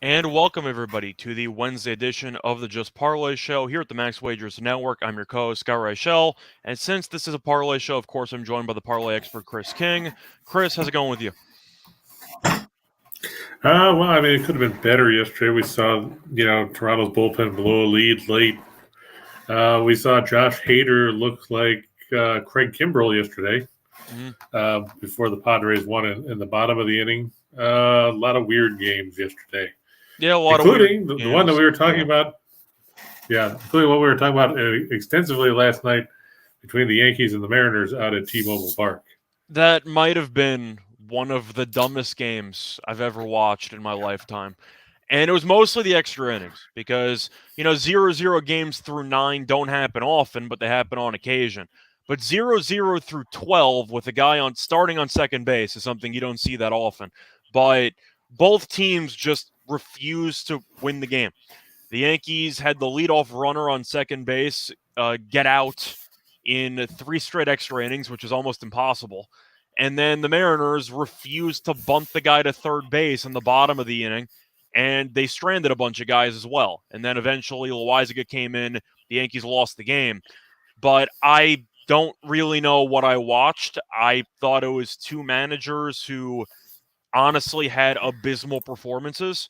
And welcome, everybody, to the Wednesday edition of the Just Parlay Show here at the Max Wagers Network. I'm your co-host, Scott Reichel, and since this is a parlay show, of course, I'm joined by the parlay expert, Chris King. Chris, how's it going with you? Well, I mean, it could have been better yesterday. We saw, Toronto's bullpen blow a lead late. We saw Josh Hader look like Craig Kimbrell yesterday before the Padres won in the bottom of the inning. A lot of weird games yesterday, Yeah, a lot of weird including the one that games. we were talking about. Yeah, including what we were talking about extensively last night between the Yankees and the Mariners out at T-Mobile Park. That might have been one of the dumbest games I've ever watched in my lifetime. And it was mostly the extra innings because, 0-0 games through 9 don't happen often, but they happen on occasion. But 0-0 through 12 with a guy on starting on second base is something you don't see that often. But both teams just refused to win the game. The Yankees had the leadoff runner on second base get out in 3 straight extra innings, which is almost impossible. And then the Mariners refused to bunt the guy to third base in the bottom of the inning, and they stranded a bunch of guys as well. And then eventually Loizaga came in. The Yankees lost the game. But I don't really know what I watched. I thought it was two managers who honestly had abysmal performances.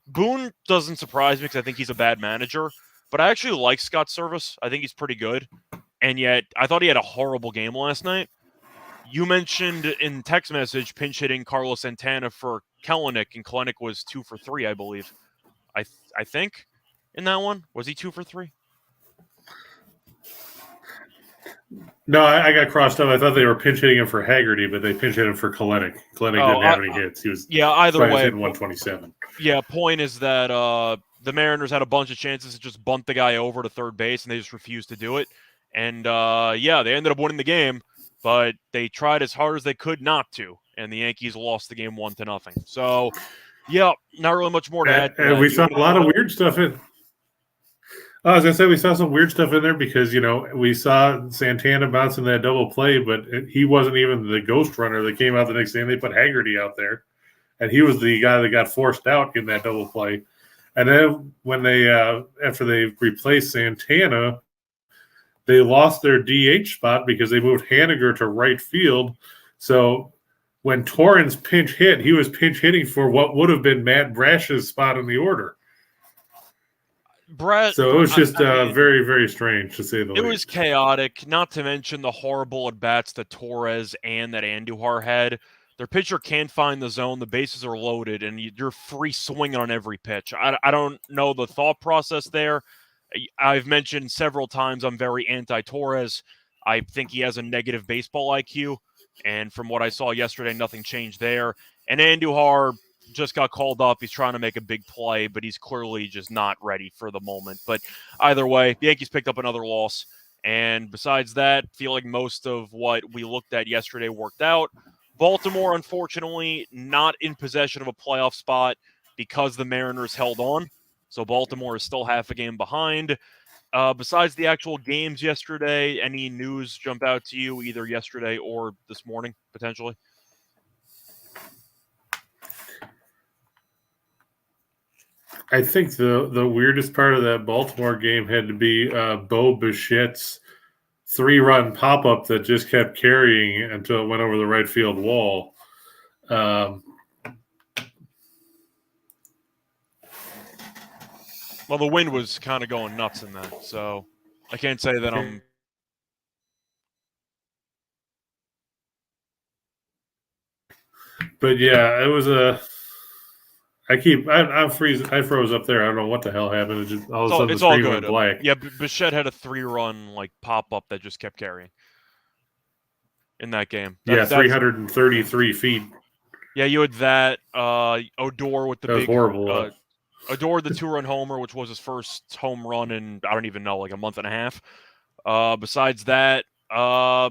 Boone doesn't surprise me because I think he's a bad manager, but I actually like Scott Service. I think he's pretty good. And yet, I thought he had a horrible game last night. You mentioned in text message pinch hitting Carlos Santana for Kellenic, and Kellenic was 2 for 3, I believe. I think in that one. Was he 2 for 3? No, I got crossed up. I thought they were pinch hitting him for Haggerty, but they pinch hit him for Kellenic. Kellenic didn't have any hits. He was either way. Hitting 127. Yeah, point is that the Mariners had a bunch of chances to just bunt the guy over to third base, and they just refused to do it. And they ended up winning the game, but they tried as hard as they could not to, and the Yankees lost the game 1-0. So, not really much more to add. And we saw a lot of weird stuff in. As I said, we saw some weird stuff in there because, we saw Santana bouncing that double play, but he wasn't even the ghost runner that came out the next day, and they put Haggerty out there. And he was the guy that got forced out in that double play. And then when they, after they replaced Santana, they lost their DH spot because they moved Haniger to right field. So when Torrens pinch hit, he was pinch hitting for what would have been Matt Brash's spot in the order. So it was just very, very strange to say the least. It was chaotic, not to mention the horrible at-bats that Torres and that Andujar had. Their pitcher can't find the zone, the bases are loaded, and you're free swinging on every pitch. I don't know the thought process there. I've mentioned several times I'm very anti-Torres. I think he has a negative baseball IQ, and from what I saw yesterday, nothing changed there. And Andujar just got called up. He's trying to make a big play, but he's clearly just not ready for the moment. But either way, the Yankees picked up another loss. And besides that, feel like most of what we looked at yesterday worked out. Baltimore, unfortunately, not in possession of a playoff spot because the Mariners held on. So Baltimore is still half a game behind. Besides the actual games yesterday, any news jump out to you either yesterday or this morning, potentially? I think the weirdest part of that Baltimore game had to be Bo Bichette's 3-run pop-up that just kept carrying until it went over the right field wall. Well, the wind was kind of going nuts in that, so I can't say that I'm... But yeah, it was a... I froze up there. I don't know what the hell happened. It just all of a sudden the screen went black. Yeah, Bichette had a 3-run pop up that just kept carrying in that game. 333 feet. Yeah, you had that. Odor with the that big was horrible. Odor the 2-run homer, which was his first home run in I don't even know, a month and a half. Besides that, I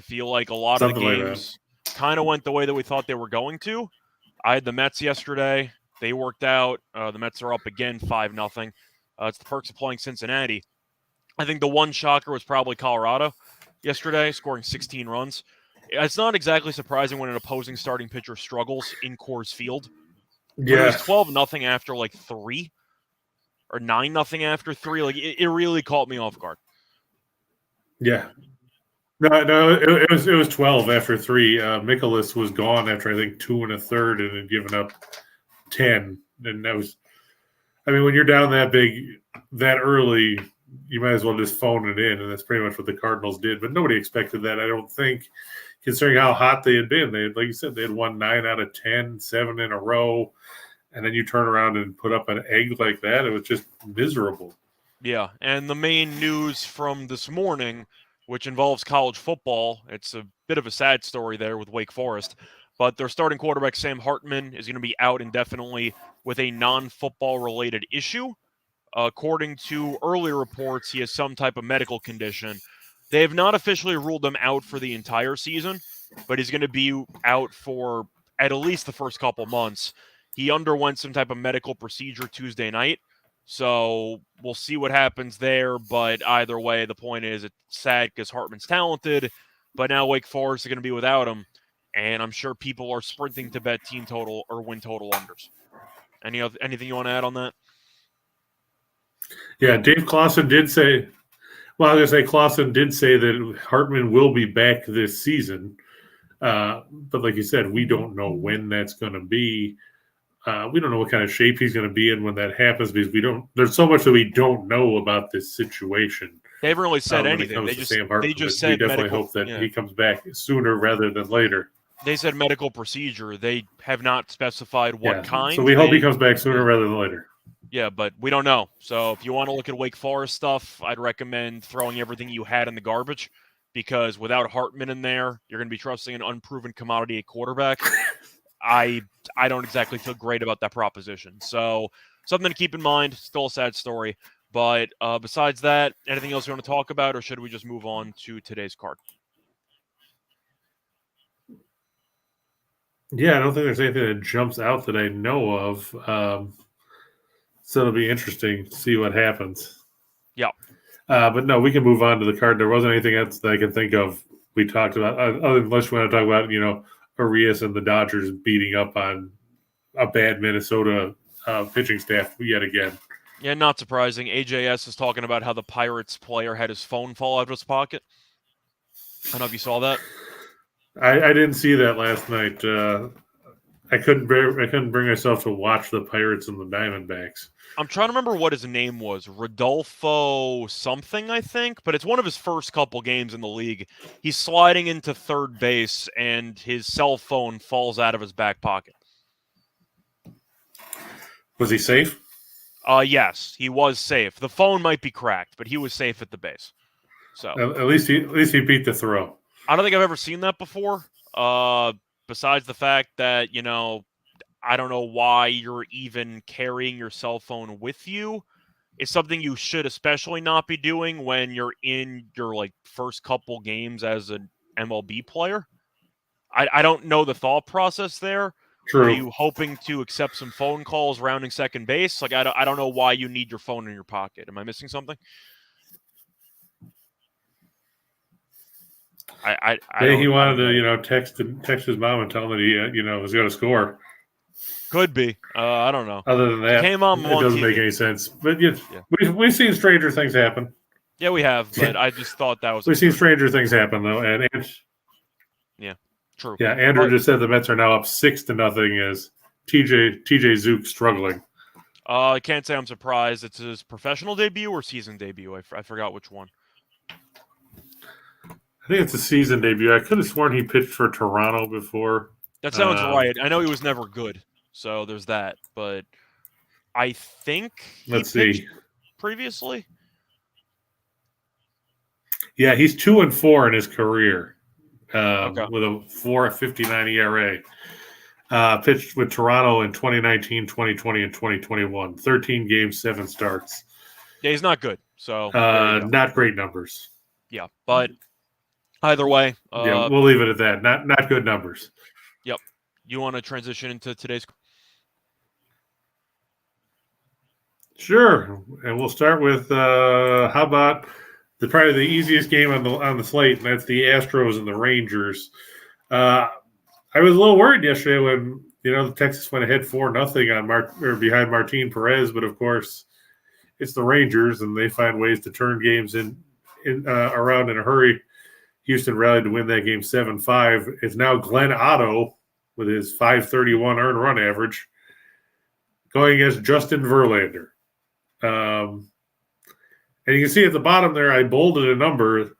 feel like a lot of the games kind of went the way that we thought they were going to. I had the Mets yesterday. They worked out. The Mets are up again 5-0. It's the perks of playing Cincinnati. I think the one shocker was probably Colorado yesterday, scoring 16 runs. It's not exactly surprising when an opposing starting pitcher struggles in Coors Field. When it was Yeah. 12-0 after like 3 or 9-0 after 3, like it really caught me off guard. Yeah. No, it was 12 after 3. Mikolas was gone after, I think, 2 1/3 and had given up 10. And that was, I mean, when you're down that big, that early, you might as well just phone it in. And that's pretty much what the Cardinals did. But nobody expected that, I don't think, considering how hot they had been. They had, like you said, they had won 9 out of 10, 7 in a row. And then you turn around and put up an egg like that. It was just miserable. Yeah, and the main news from this morning, which involves college football, it's a bit of a sad story there with Wake Forest, but their starting quarterback, Sam Hartman, is going to be out indefinitely with a non-football related issue. According to earlier reports, he has some type of medical condition. They have not officially ruled him out for the entire season, but he's going to be out for at least the first couple months. He underwent some type of medical procedure Tuesday night, so we'll see what happens there. But either way, the point is it's sad because Hartman's talented, but now Wake Forest is going to be without him, and I'm sure people are sprinting to bet team total or win total unders. Anything you want to add on that? Yeah, Dave Clawson did say, well, I was going to say Clawson did say that Hartman will be back this season. But like you said, we don't know when that's going to be. We don't know what kind of shape he's going to be in when that happens because there's so much that we don't know about this situation. They haven't really said anything. They just said we definitely hope that he comes back sooner rather than later. They said medical procedure. They have not specified what kind. So we hope he comes back sooner rather than later. Yeah, but we don't know. So if you want to look at Wake Forest stuff, I'd recommend throwing everything you had in the garbage because without Hartman in there, you're going to be trusting an unproven commodity at quarterback. I don't exactly feel great about that proposition. So something to keep in mind. Still a sad story. But besides that, anything else you want to talk about, or should we just move on to today's card? Yeah, I don't think there's anything that jumps out that I know of. So it'll be interesting to see what happens. Yeah. But no, we can move on to the card. There wasn't anything else that I can think of we talked about, unless we want to talk about, Arias and the Dodgers beating up on a bad Minnesota pitching staff yet again. Yeah, not surprising. AJS is talking about how the Pirates player had his phone fall out of his pocket. I don't know if you saw that. I didn't see that last night. I couldn't bring myself to watch the Pirates and the Diamondbacks. I'm trying to remember what his name was. Rodolfo something, I think. But it's one of his first couple games in the league. He's sliding into third base, and his cell phone falls out of his back pocket. Was he safe? Yes, he was safe. The phone might be cracked, but he was safe at the base. So at least he beat the throw. I don't think I've ever seen that before. Besides the fact that, I don't know why you're even carrying your cell phone with you. It's something you should especially not be doing when you're in your first couple games as an MLB player. I don't know the thought process there. True. Are you hoping to accept some phone calls rounding second base? I don't know why you need your phone in your pocket. Am I missing something? He wanted to, text his mom and tell him that he, was going to score. Could be. I don't know. Other than that, it doesn't make any sense. But we've seen stranger things happen. Yeah, we have. But I just thought that was. We've seen stranger things happen though, and yeah, true. Yeah, Andrew just said the Mets are now up 6-0. As TJ Zook struggling. I can't say I'm surprised. It's his professional debut or season debut. I forgot which one. I think it's a season debut. I could have sworn he pitched for Toronto before. That sounds right. I know he was never good, so there's that. But I think he pitched previously. Yeah, he's 2-4 in his career, with a 4.59 ERA. Pitched with Toronto in 2019, 2020, and 2021. 13 games, 7 starts. Yeah, he's not good. So not great numbers. Yeah, but. Either way. We'll leave it at that. Not good numbers. Yep. You want to transition into today's? Sure. And we'll start with how about probably the easiest game on the slate, and that's the Astros and the Rangers. I was a little worried yesterday when, the Texas went ahead 4-0 on behind Martin Perez, but of course it's the Rangers, and they find ways to turn games around in a hurry. Houston rallied to win that game 7-5. It's now Glenn Otto with his 531 earned run average going against Justin Verlander. And you can see at the bottom there, I bolded a number.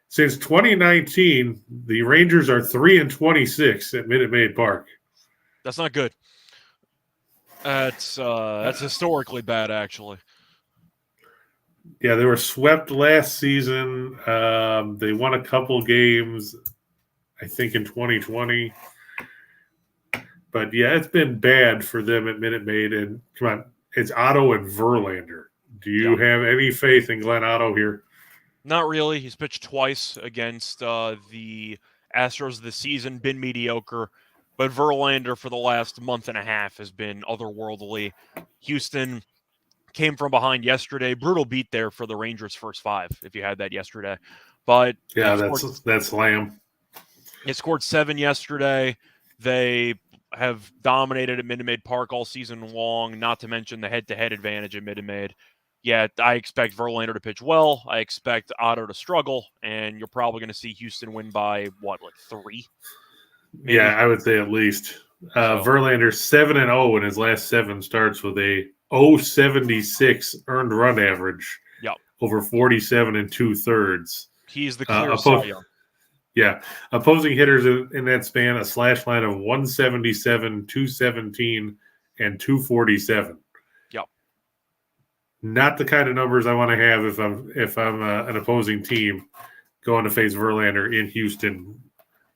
Since 2019, the Rangers are 3-26 at Minute Maid Park. That's not good. That's historically bad, actually. Yeah, they were swept last season. They won a couple games, I think, in 2020. But, yeah, it's been bad for them at Minute Maid. And, come on, it's Otto and Verlander. Do you have any faith in Glenn Otto here? Not really. He's pitched twice against the Astros this season, been mediocre. But Verlander for the last month and a half has been otherworldly. Houston came from behind yesterday. Brutal beat there for the Rangers' first five, if you had that yesterday. But yeah, that's Lamb. They scored 7 yesterday. They have dominated at Minute Maid Park all season long, not to mention the head-to-head advantage at Minute Maid. Yeah, I expect Verlander to pitch well. I expect Otto to struggle, and you're probably going to see Houston win by, 3? Maybe? Yeah, I would say at least. Verlander 7-0 in his last 7 starts with a 0.76 earned run average. Yep. Over 47 2/3. He's the clear Cy Young. Yeah. Opposing hitters in that span, a slash line of 177, 217, and 247. Yep. Not the kind of numbers I want to have if I'm an opposing team going to face Verlander in Houston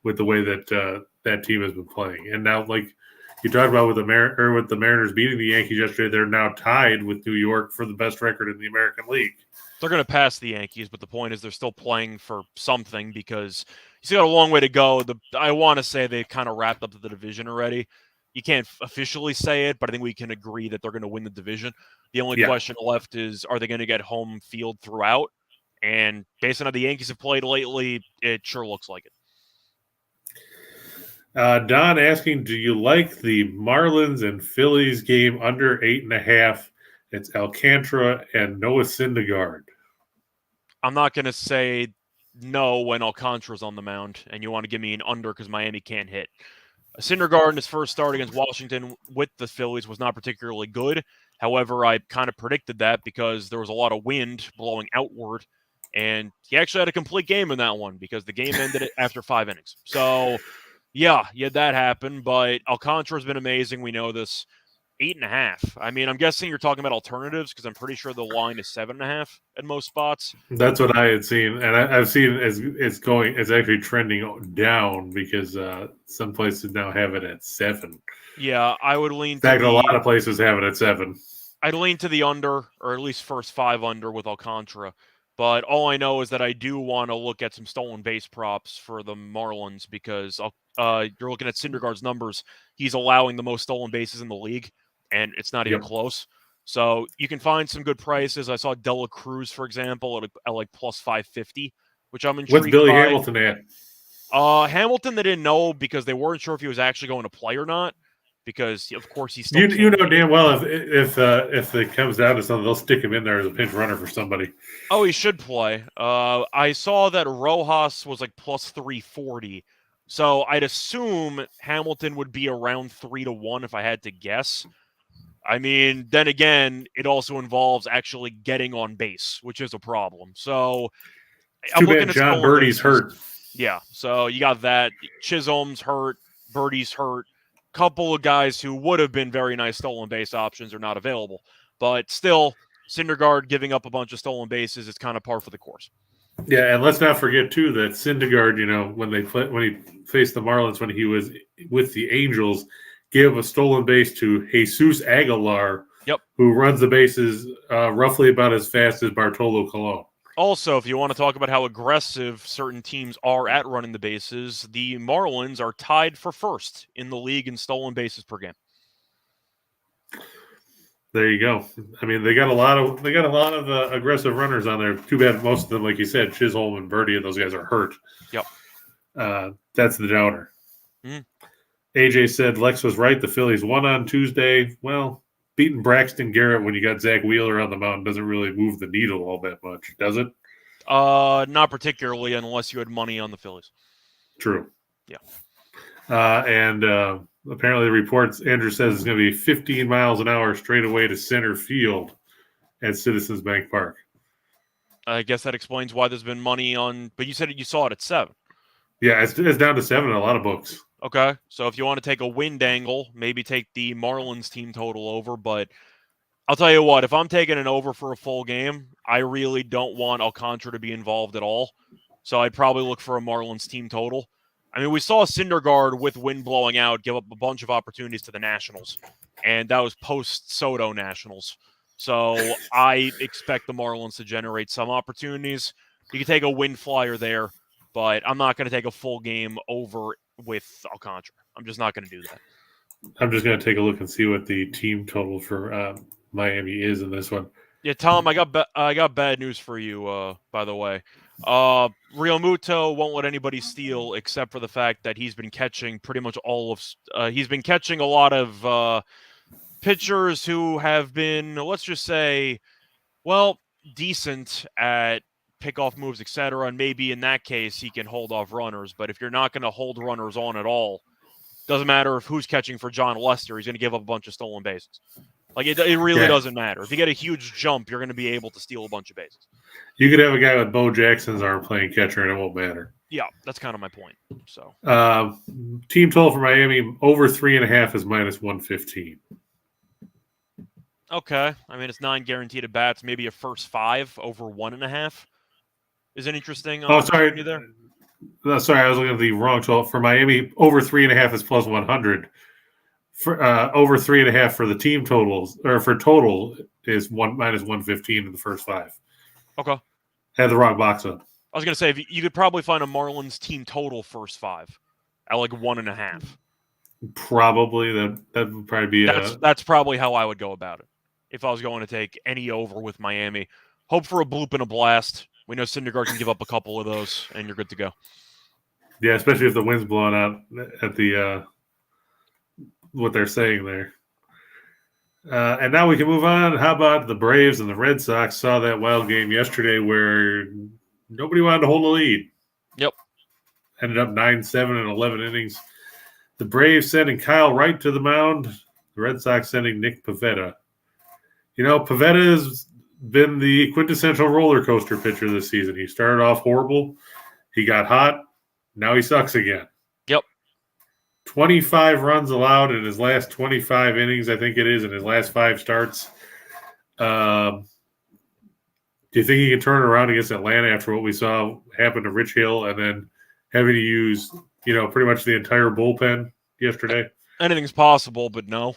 with the way that that team has been playing. And now, like you talked about with the Mariners beating the Yankees yesterday, they're now tied with New York for the best record in the American League. They're going to pass the Yankees, but the point is they're still playing for something because you still got a long way to go. I want to say they've kind of wrapped up the division already. You can't officially say it, but I think we can agree that they're going to win the division. The only question left is, are they going to get home field throughout? And based on how the Yankees have played lately, it sure looks like it. Don asking, do you like the Marlins and Phillies game under 8.5? It's Alcantara and Noah Syndergaard. I'm not going to say no when Alcantara's on the mound, and you want to give me an under because Miami can't hit. Syndergaard in his first start against Washington with the Phillies was not particularly good. However, I kind of predicted that because there was a lot of wind blowing outward, and he actually had a complete game in that one because the game ended after 5 innings. So, yeah, that happened, but Alcantara's been amazing. We know this. 8.5. I mean, I'm guessing you're talking about alternatives because I'm pretty sure the line is 7.5 at most spots. That's what I had seen, and I've seen it's actually trending down because some places now have it at 7. Yeah, I would lean. In fact, a lot of places have it at 7. I'd lean to the under, or at least first 5 under with Alcantara. But all I know is that I do want to look at some stolen base props for the Marlins because you're looking at Syndergaard's numbers. He's allowing the most stolen bases in the league. And it's not even close. So you can find some good prices. I saw Dela Cruz, for example, at like plus 550, which I'm intrigued What's Billy by. Hamilton at? Hamilton, they didn't know because they weren't sure if he was actually going to play or not. Because of course he's still. You know damn well if it comes down to something, they'll stick him in there as a pinch runner for somebody. Oh, he should play. I saw that Rojas was like plus 340. So I'd assume Hamilton would be around 3-1 if I had to guess. I mean, then again, it also involves actually getting on base, which is a problem. So I'm looking at John Birdie's hurt. Yeah, so you got that. Chisholm's hurt. Birdie's hurt. Couple of guys who would have been very nice stolen base options are not available. But still, Syndergaard giving up a bunch of stolen bases is kind of par for the course. Yeah, and let's not forget, too, that Syndergaard, when he faced the Marlins when he was with the Angels, gave a stolen base to Jesus Aguilar, who runs the bases roughly about as fast as Bartolo Colon. Also, if you want to talk about how aggressive certain teams are at running the bases, the Marlins are tied for first in the league in stolen bases per game. There you go. I mean, they got a lot of aggressive runners on there. Too bad most of them, like you said, Chisholm and Birdie and those guys are hurt. Yep. That's the downer. Mm-hmm. AJ said Lex was right. The Phillies won on Tuesday. Well, beating Braxton Garrett when you got Zach Wheeler on the mound doesn't really move the needle all that much, does it? Not particularly, unless you had money on the Phillies. True. Yeah. And apparently the reports, Andrew says, it's going to be 15 miles an hour straight away to center field at Citizens Bank Park. I guess that explains why there's been money on. But you said you saw it at 7. Yeah, it's down to 7 in a lot of books. Okay, so if you want to take a wind angle, maybe take the Marlins team total over. But I'll tell you what, if I'm taking an over for a full game, I really don't want Alcantara to be involved at all. So I'd probably look for a Marlins team total. I mean, we saw Syndergaard with wind blowing out give up a bunch of opportunities to the Nationals, and that was post-Soto Nationals. So I expect the Marlins to generate some opportunities. You can take a wind flyer there, but I'm not going to take a full game over with Alcantara. I'm just not going to do that. I'm just going to take a look and see what the team total for Miami is in this one. Yeah, Tom, I got bad news for you, by the way. Real Muto won't let anybody steal except for the fact that he's been catching pretty much all of he's been catching a lot of pitchers who have been, let's just say, well, decent at pickoff moves, etc. And maybe in that case he can hold off runners. But if you're not going to hold runners on at all, doesn't matter if who's catching for John Lester, he's going to give up a bunch of stolen bases. Like, it really doesn't matter. If you get a huge jump, you're going to be able to steal a bunch of bases. You could have a guy with Bo Jackson's arm playing catcher, and it won't matter. Yeah, that's kind of my point. So, team total for Miami, over 3.5 is minus 115. okay. I mean, it's 9 guaranteed at bats. Maybe a first 5 over 1.5 is an interesting opportunity there. No, sorry, I was looking at the wrong total. For Miami, over 3.5 is plus 100. For over 3.5 for the team totals, or for total, is minus 115 in the first 5. Okay. I had the wrong box up. I was going to say, you could probably find a Marlins team total first 5 at like 1.5. Probably. That would probably be that's probably how I would go about it if I was going to take any over with Miami. Hope for a bloop and a blast. We know Syndergaard can give up a couple of those, and you're good to go. Yeah, especially if the wind's blowing out at the what they're saying there. And now we can move on. How about the Braves and the Red Sox? Saw that wild game yesterday where nobody wanted to hold a lead. Yep. Ended up 9-7 in 11 innings. The Braves sending Kyle Wright to the mound. The Red Sox sending Nick Pivetta. You know, Pivetta has been the quintessential roller coaster pitcher this season. He started off horrible. He got hot. Now he sucks again. Yep. 25 runs allowed in his last 25 innings, I think it is, in his last 5 starts. Do you think he can turn it around against Atlanta after what we saw happen to Rich Hill and then having to use, pretty much the entire bullpen yesterday? Anything's possible, but no.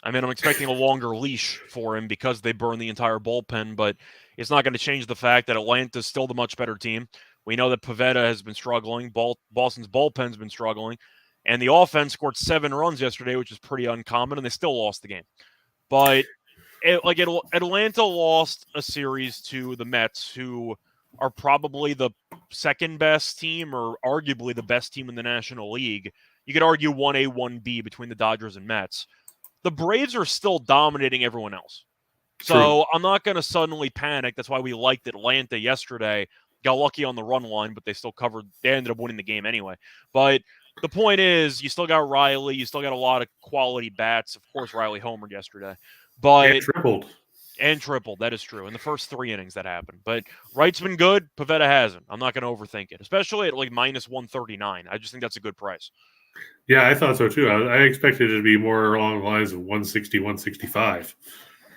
I mean, I'm expecting a longer leash for him because they burned the entire bullpen, but it's not going to change the fact that Atlanta's still the much better team. We know that Pivetta has been struggling. Boston's bullpen's been struggling. And the offense scored 7 runs yesterday, which is pretty uncommon, and they still lost the game. But Atlanta lost a series to the Mets, who are probably the second best team or arguably the best team in the National League. You could argue 1A, 1B between the Dodgers and Mets. The Braves are still dominating everyone else. So True. I'm not going to suddenly panic. That's why we liked Atlanta yesterday. Got lucky on the run line, but they still covered. They ended up winning the game anyway. But the point is, you still got Riley. You still got a lot of quality bats. Of course, Riley homered yesterday. But and tripled. That is true. In the first 3 innings, that happened. But Wright's been good. Pivetta hasn't. I'm not going to overthink it, especially at like minus 139. I just think that's a good price. Yeah, I thought so too. I expected it to be more along the lines of 160, 165.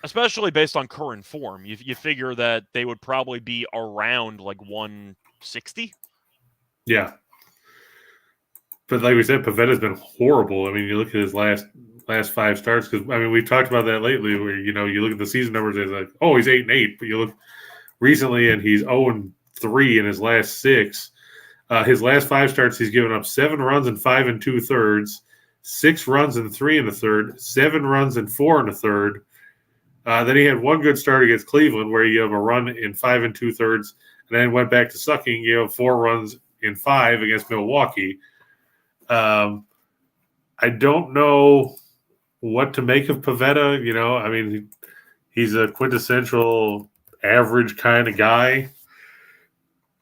Especially based on current form. You figure that they would probably be around like 160? Yeah. But like we said, Pavetta's been horrible. I mean, you look at his last 5 starts, because, I mean, we've talked about that lately where, you look at the season numbers, it's like, oh, he's 8-8. But you look recently and he's 0-3 in his last 6. His last 5 starts, he's given up 7 runs in 5 2/3, 6 runs in 3 1/3, 7 runs in 4 1/3. Then he had one good start against Cleveland where you have a run in 5 2/3, and then went back to sucking. You have 4 runs in 5 against Milwaukee. I don't know what to make of Pavetta. I mean, he's a quintessential average kind of guy,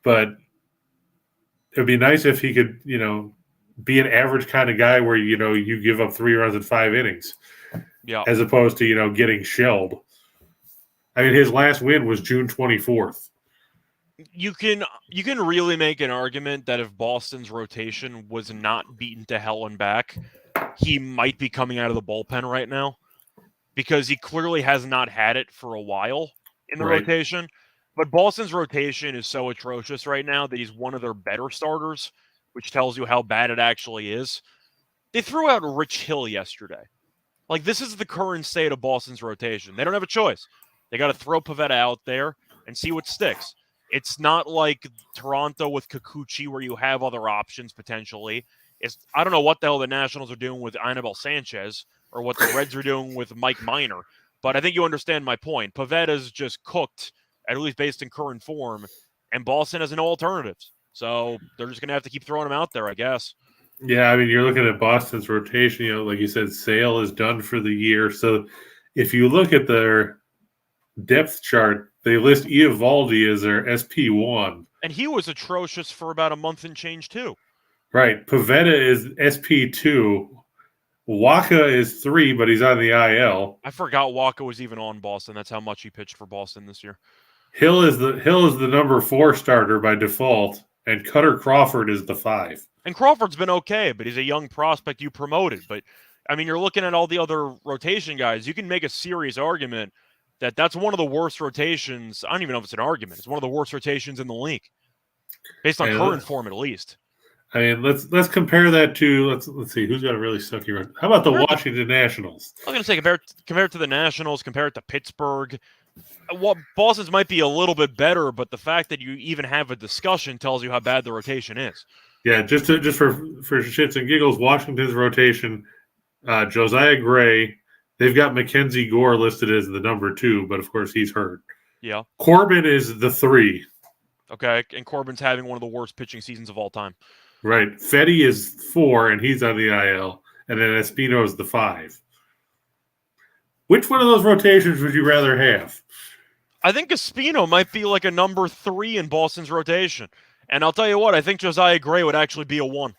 but it'd be nice if he could, be an average kind of guy where, you give up 3 runs in 5 innings Yeah. as opposed to, getting shelled. I mean, his last win was June 24th. You can really make an argument that if Boston's rotation was not beaten to hell and back, he might be coming out of the bullpen right now because he clearly has not had it for a while in the rotation. But Boston's rotation is so atrocious right now that he's one of their better starters, which tells you how bad it actually is. They threw out Rich Hill yesterday. Like, this is the current state of Boston's rotation. They don't have a choice. They got to throw Pavetta out there and see what sticks. It's not like Toronto with Kikuchi where you have other options potentially. I don't know what the hell the Nationals are doing with Wnba Sanchez or what the Reds are doing with Mike Minor, but I think you understand my point. Pavetta's just cooked, at least based in current form, and Boston has no alternatives. So they're just going to have to keep throwing him out there, I guess. Yeah, I mean, you're looking at Boston's rotation. Like you said, Sale is done for the year. So if you look at their depth chart, they list Eovaldi as their SP1. And he was atrocious for about a month and change, too. Right. Pavetta is SP2. Waka is 3, but he's on the IL. I forgot Waka was even on Boston. That's how much he pitched for Boston this year. Hill is the number 4 starter by default, and Cutter Crawford is the 5. And Crawford's been okay, but he's a young prospect you promoted. But, I mean, you're looking at all the other rotation guys. You can make a serious argument that that's one of the worst rotations. I don't even know if it's an argument. It's one of the worst rotations in the league, based on current form at least. I mean, let's compare that to let's see who's got a really sucky run. How about the Washington Nationals? I was going to say compare it to the Nationals, compare it to Pittsburgh. Well, Boston's might be a little bit better, but the fact that you even have a discussion tells you how bad the rotation is. Yeah, just for shits and giggles, Washington's rotation, Josiah Gray. They've got Mackenzie Gore listed as the number 2, but of course he's hurt. Yeah. Corbin is the 3. Okay, and Corbin's having one of the worst pitching seasons of all time. Right. Fetty is 4, and he's on the IL. And then Espino is the 5. Which one of those rotations would you rather have? I think Espino might be like a number 3 in Boston's rotation. And I'll tell you what, I think Josiah Gray would actually be a 1.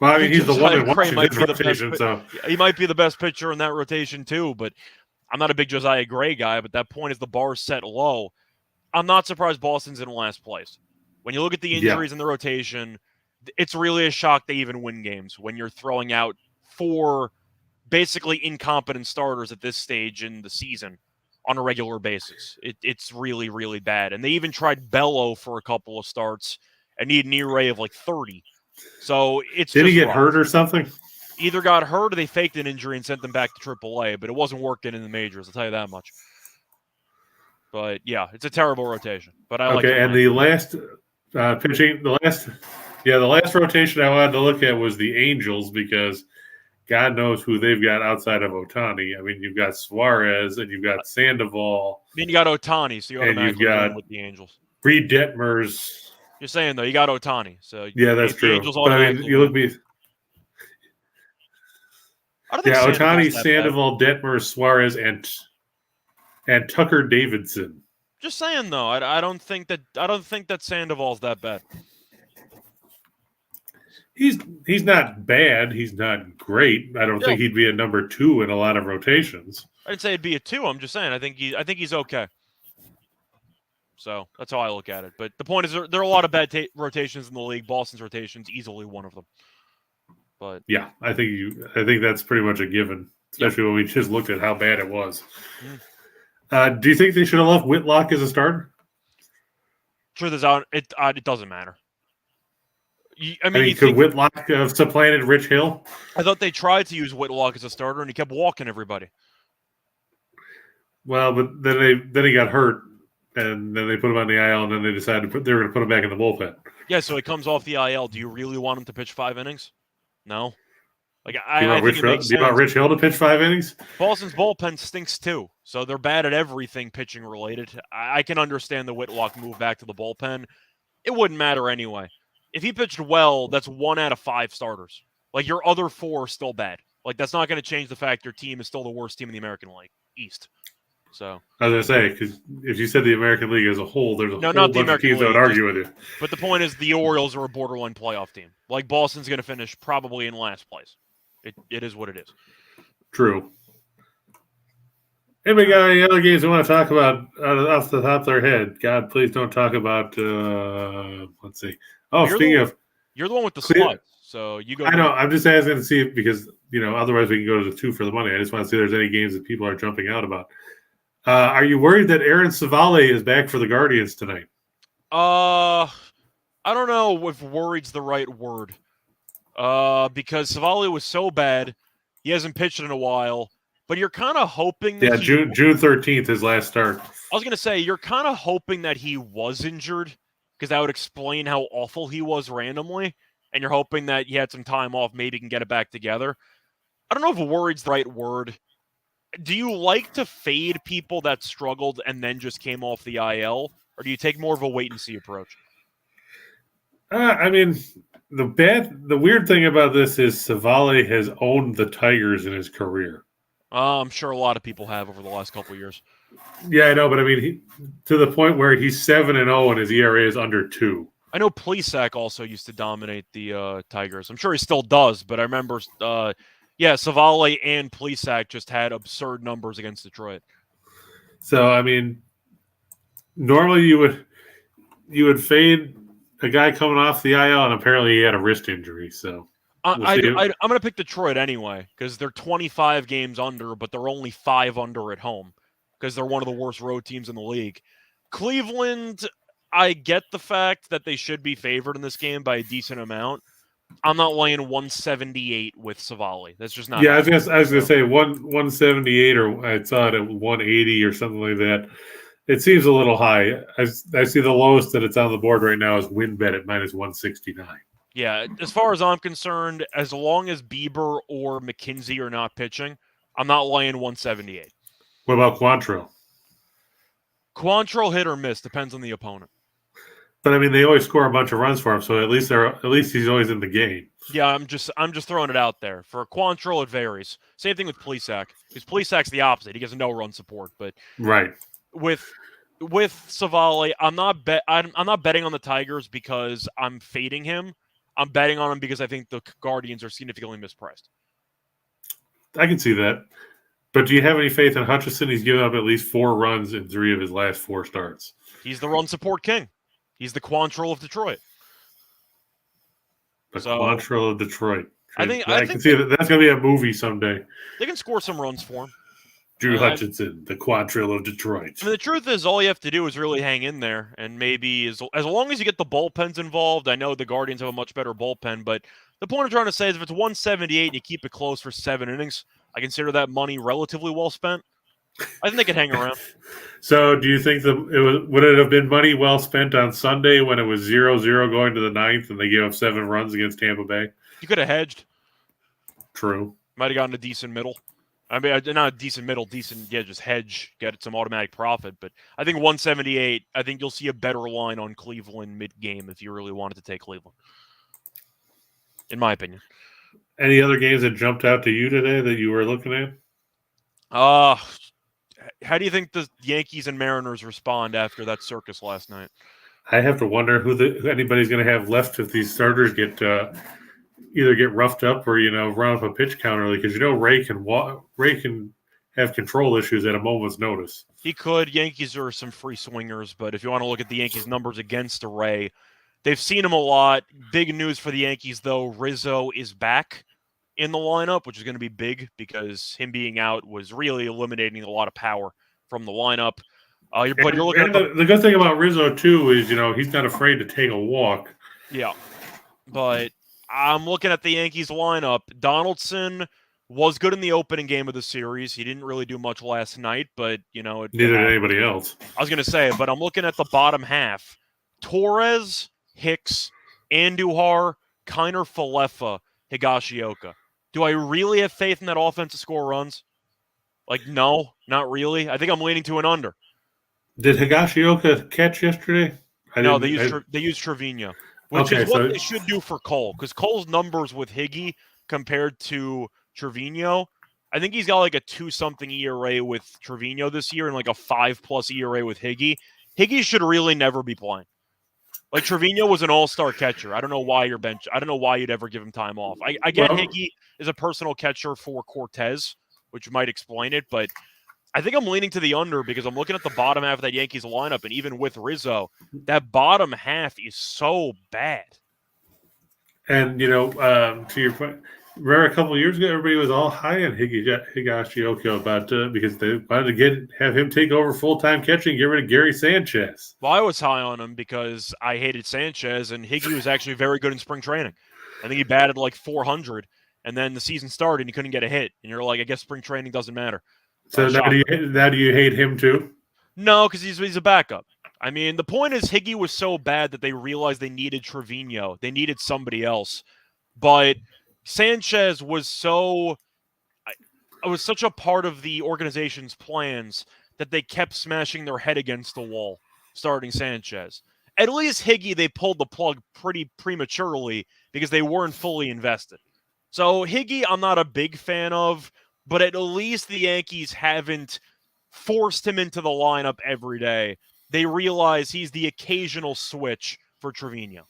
Well, I mean, he's the one in Washington's rotation, so he might be the best pitcher in that rotation too, but I'm not a big Josiah Gray guy, but that point is the bar set low. I'm not surprised Boston's in last place. When you look at the injuries in the rotation, it's really a shock they even win games when you're throwing out 4 basically incompetent starters at this stage in the season on a regular basis. It's really, really bad. And they even tried Bello for a couple of starts and need an ERA of like 30. So it's Did he get rough. hurt or something? Either got hurt or they faked an injury and sent them back to AAA, but it wasn't working in the majors, I'll tell you that much. But yeah, it's a terrible rotation. But I like it. And the last pitching, the last rotation I wanted to look at was the Angels because God knows who they've got outside of Ohtani. I mean, you've got Suarez and you've got Sandoval. I mean, you got Ohtani, so you automatically win with the Angels. Reed Detmers. You're saying though, you got Ohtani, so yeah, that's true. But I mean, you look me. Ohtani, Sandoval, Detmers, Suarez, and Tucker Davidson. Just saying though, I don't think that Sandoval's that bad. He's not bad. He's not great. I don't think he'd be a number 2 in a lot of rotations. I didn't say it'd be a 2. I'm just saying I think he's okay. So that's how I look at it. But the point is, there are a lot of bad rotations in the league. Boston's rotation's easily one of them. But yeah, I think that's pretty much a given, especially when we just looked at how bad it was. Do you think they should have left Whitlock as a starter? Truth is out. It doesn't matter. I mean, could Whitlock have supplanted Rich Hill? I thought they tried to use Whitlock as a starter, and he kept walking everybody. Well, but then he got hurt, and then they put him on the IL, and then they decided they were going to put him back in the bullpen. Yeah, so he comes off the IL. Do you really want him to pitch 5 innings? No. Like do you want Rich Hill to pitch 5 innings? Boston's bullpen stinks too, so they're bad at everything pitching related. I can understand the Whitlock move back to the bullpen. It wouldn't matter anyway. If he pitched well, that's 1 out of 5 starters. Like, your other 4 are still bad. Like, that's not going to change the fact your team is still the worst team in the American League East. So, I was going to say, because if you said the American League as a whole, there's a no, whole not the bunch of American teams that would League. argue with you. But the point is, the Orioles are a borderline playoff team. Like, Boston's going to finish probably in last place. It is what it is. True. Anybody got any other games they want to talk about off the top of their head? God, please don't talk about, let's see. Oh, speaking of. You're the one with the sluts, so you go. I know. I'm just asking to see because, otherwise we can go to the 2 for the money. I just want to see if there's any games that people are jumping out about. Are you worried that Aaron Savale is back for the Guardians tonight? I don't know if worried's the right word. Because Savale was so bad, he hasn't pitched in a while. But you're kind of hoping that June 13th, his last start. I was going to say, you're kind of hoping that he was injured, because that would explain how awful he was randomly. And you're hoping that he had some time off, maybe can get it back together. I don't know if worried's the right word. Do you like to fade people that struggled and then just came off the IL? Or do you take more of a wait-and-see approach? I mean, the weird thing about this is Savale has owned the Tigers in his career. I'm sure a lot of people have over the last couple of years. Yeah, I know, but I mean, to the point where he's 7-0 and his ERA is under 2. I know Plesac also used to dominate the Tigers. I'm sure he still does, but I remember, Savale and Plesac just had absurd numbers against Detroit. So, I mean, normally you would fade a guy coming off the IL, and apparently he had a wrist injury. So I'm going to pick Detroit anyway because they're 25 games under, but they're only 5 under at home because they're one of the worst road teams in the league. Cleveland, I get the fact that they should be favored in this game by a decent amount. I'm not laying 178 with Savale. That's just not. Yeah, I was gonna say 178, or I saw it at 180 or something like that. It seems a little high. I see the lowest that it's on the board right now is WinBet at -169. Yeah, as far as I'm concerned, as long as Bieber or McKenzie are not pitching, I'm not laying 178. What about Quantrill? Quantrill hit or miss, depends on the opponent. But I mean, they always score a bunch of runs for him, so at least he's always in the game. Yeah, I'm just throwing it out there. For Quantrill, it varies. Same thing with Plesac, because Plesac's the opposite. He gets no run support, but right. With Savale, I'm not betting on the Tigers because I'm fading him. I'm betting on him because I think the Guardians are significantly mispriced. I can see that. But do you have any faith in Hutchison? He's given up at least 4 runs in 3 of his last 4 starts. He's the run support king. He's the Quantrill of Detroit. Quantrill of Detroit. I can see that that's going to be a movie someday. They can score some runs for him. Drew Hutchinson, the Quantrill of Detroit. I mean, the truth is, all you have to do is really hang in there, and maybe as long as you get the bullpens involved. I know the Guardians have a much better bullpen, but the point I'm trying to say is if it's 178 and you keep it close for 7 innings, I consider that money relatively well spent. I think they could hang around. So, do you think would it have been money well spent on Sunday when it was 0-0 going to the 9th and they gave up 7 runs against Tampa Bay? You could have hedged. True. Might have gotten a decent middle. I mean, not a decent middle, just hedge, get some automatic profit. But I think 178, I think you'll see a better line on Cleveland mid-game if you really wanted to take Cleveland, in my opinion. Any other games that jumped out to you today that you were looking at? How do you think the Yankees and Mariners respond after that circus last night? I have to wonder who anybody's going to have left if these starters get either get roughed up or run up a pitch counter, because Ray can have control issues at a moment's notice. He could. Yankees are some free swingers, but if you want to look at the Yankees' numbers against Ray, they've seen him a lot. Big news for the Yankees, though. Rizzo is back in the lineup, which is going to be big because him being out was really eliminating a lot of power from the lineup. You're looking at the good thing about Rizzo too is he's not afraid to take a walk. Yeah, but I'm looking at the Yankees lineup. Donaldson was good in the opening game of the series. He didn't really do much last night, but neither did anybody else. I was going to say, but I'm looking at the bottom half: Torres, Hicks, Andujar, Kiner, Falefa, Higashioka. Do I really have faith in that offense to score runs? No, not really. I think I'm leaning to an under. Did Higashioka catch yesterday? No, they used Trevino, which is what they should do for Cole, because Cole's numbers with Higgy compared to Trevino. I think he's got like a 2-something ERA with Trevino this year and like a 5+ ERA with Higgy. Higgy should really never be playing. Like Trevino was an all-star catcher. I don't know why you're bench. I don't know why you'd ever give him time off. I get Higgy is a personal catcher for Cortez, which might explain it, but I think I'm leaning to the under because I'm looking at the bottom half of that Yankees lineup, and even with Rizzo, that bottom half is so bad. And, to your point, remember a couple of years ago, everybody was all high on Higashioka about because they wanted to have him take over full-time catching and get rid of Gary Sanchez. Well, I was high on him because I hated Sanchez, and Higgy was actually very good in spring training. I think he batted like 400, and then the season started and he couldn't get a hit. And you're like, I guess spring training doesn't matter. So now do you hate him too? No, because he's a backup. I mean, the point is Higgy was so bad that they realized they needed Trevino. They needed somebody else. But Sanchez was such a part of the organization's plans that they kept smashing their head against the wall, starting Sanchez. At least Higgy, they pulled the plug pretty prematurely because they weren't fully invested. So Higgy, I'm not a big fan of, but at least the Yankees haven't forced him into the lineup every day. They realize he's the occasional switch for Trevino.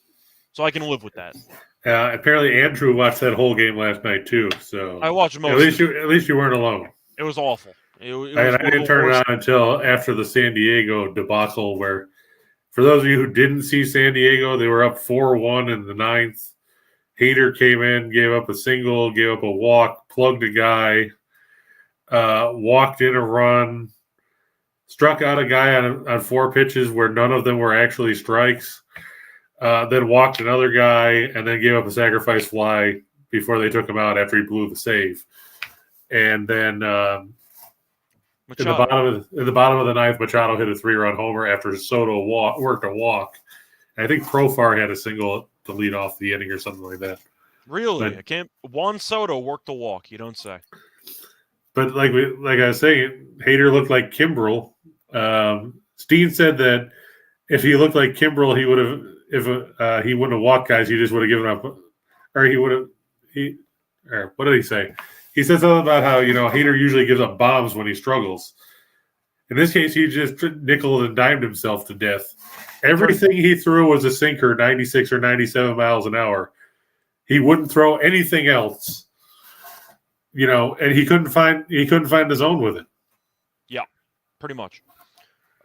So I can live with that. Apparently Andrew watched that whole game last night too. So I watched most. At least you weren't alone. It was awful. I didn't turn it on until after the San Diego debacle, where, for those of you who didn't see San Diego, they were up 4-1 in the ninth. Hader came in, gave up a single, gave up a walk, plugged a guy, walked in a run, struck out a guy on 4 pitches where none of them were actually strikes, then walked another guy, and then gave up a sacrifice fly before they took him out after he blew the save. And then in the bottom of the ninth, Machado hit a 3-run homer after Soto worked a walk. And I think Profar had a single to lead off the inning or something like that. Really? But Juan Soto worked a walk, you don't say. But like I was saying, Hader looked like Kimbrel. Steen said that if he looked like Kimbrel, he would have. If he wouldn't have walked guys, he just would have given up, or he would have. Or what did he say? He said something about how Hader usually gives up bombs when he struggles. In this case, he just nickeled and dimed himself to death. Everything he threw was a sinker, 96 or 97 miles an hour. He wouldn't throw anything else. And he couldn't find the zone with it. Yeah, pretty much.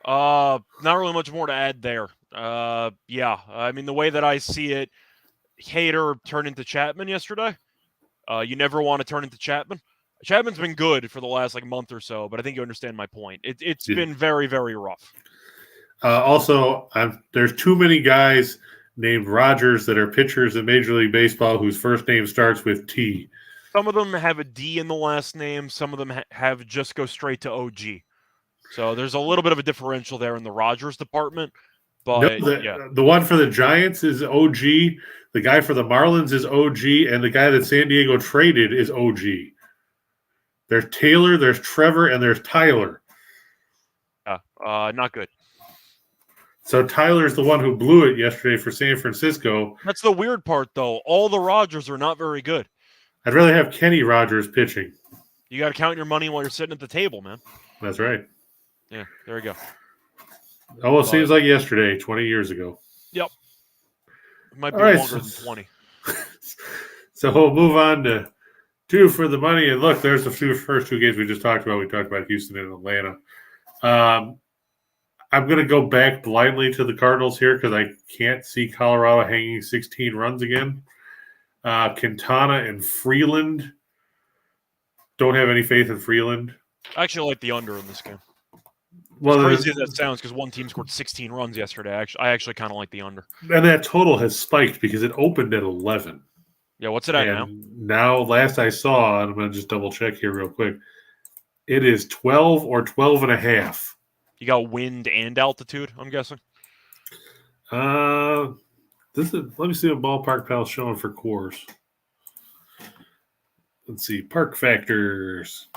Not really much more to add there. Yeah, I mean, the way that I see it, Hader turned into Chapman yesterday. You never want to turn into Chapman. Chapman's been good for the last month or so, but I think you understand my point. It's been very, very rough. Also, there's too many guys named Rogers that are pitchers in Major League Baseball whose first name starts with T. Some of them have a D in the last name. Some of them have just go straight to OG. So there's a little bit of a differential there in the Rogers department. But the one for the Giants is OG. The guy for the Marlins is OG, and the guy that San Diego traded is OG. There's Taylor, there's Trevor, and there's Tyler. Not good. So Tyler's the one who blew it yesterday for San Francisco. That's the weird part, though. All the Rogers are not very good. I'd rather have Kenny Rogers pitching. You got to count your money while you're sitting at the table, man. That's right. Yeah, there we go. Almost seems like yesterday, 20 years ago. Yep. It might be longer than 20. So we'll move on to 2 for the money. And look, there's the first 2 games we just talked about. We talked about Houston and Atlanta. I'm going to go back blindly to the Cardinals here because I can't see Colorado hanging 16 runs again. Quintana and Freeland. Don't have any faith in Freeland. I actually like the under in this game. Well, as crazy as that sounds, because one team scored 16 runs yesterday. I actually kind of like the under. And that total has spiked because it opened at 11. Yeah, what's it at now? Now, last I saw, and I'm going to just double check here real quick, it is 12 or 12 and a half. You got wind and altitude, I'm guessing? Let me see what Ballpark Pal's showing for cores. Let's see, park factors.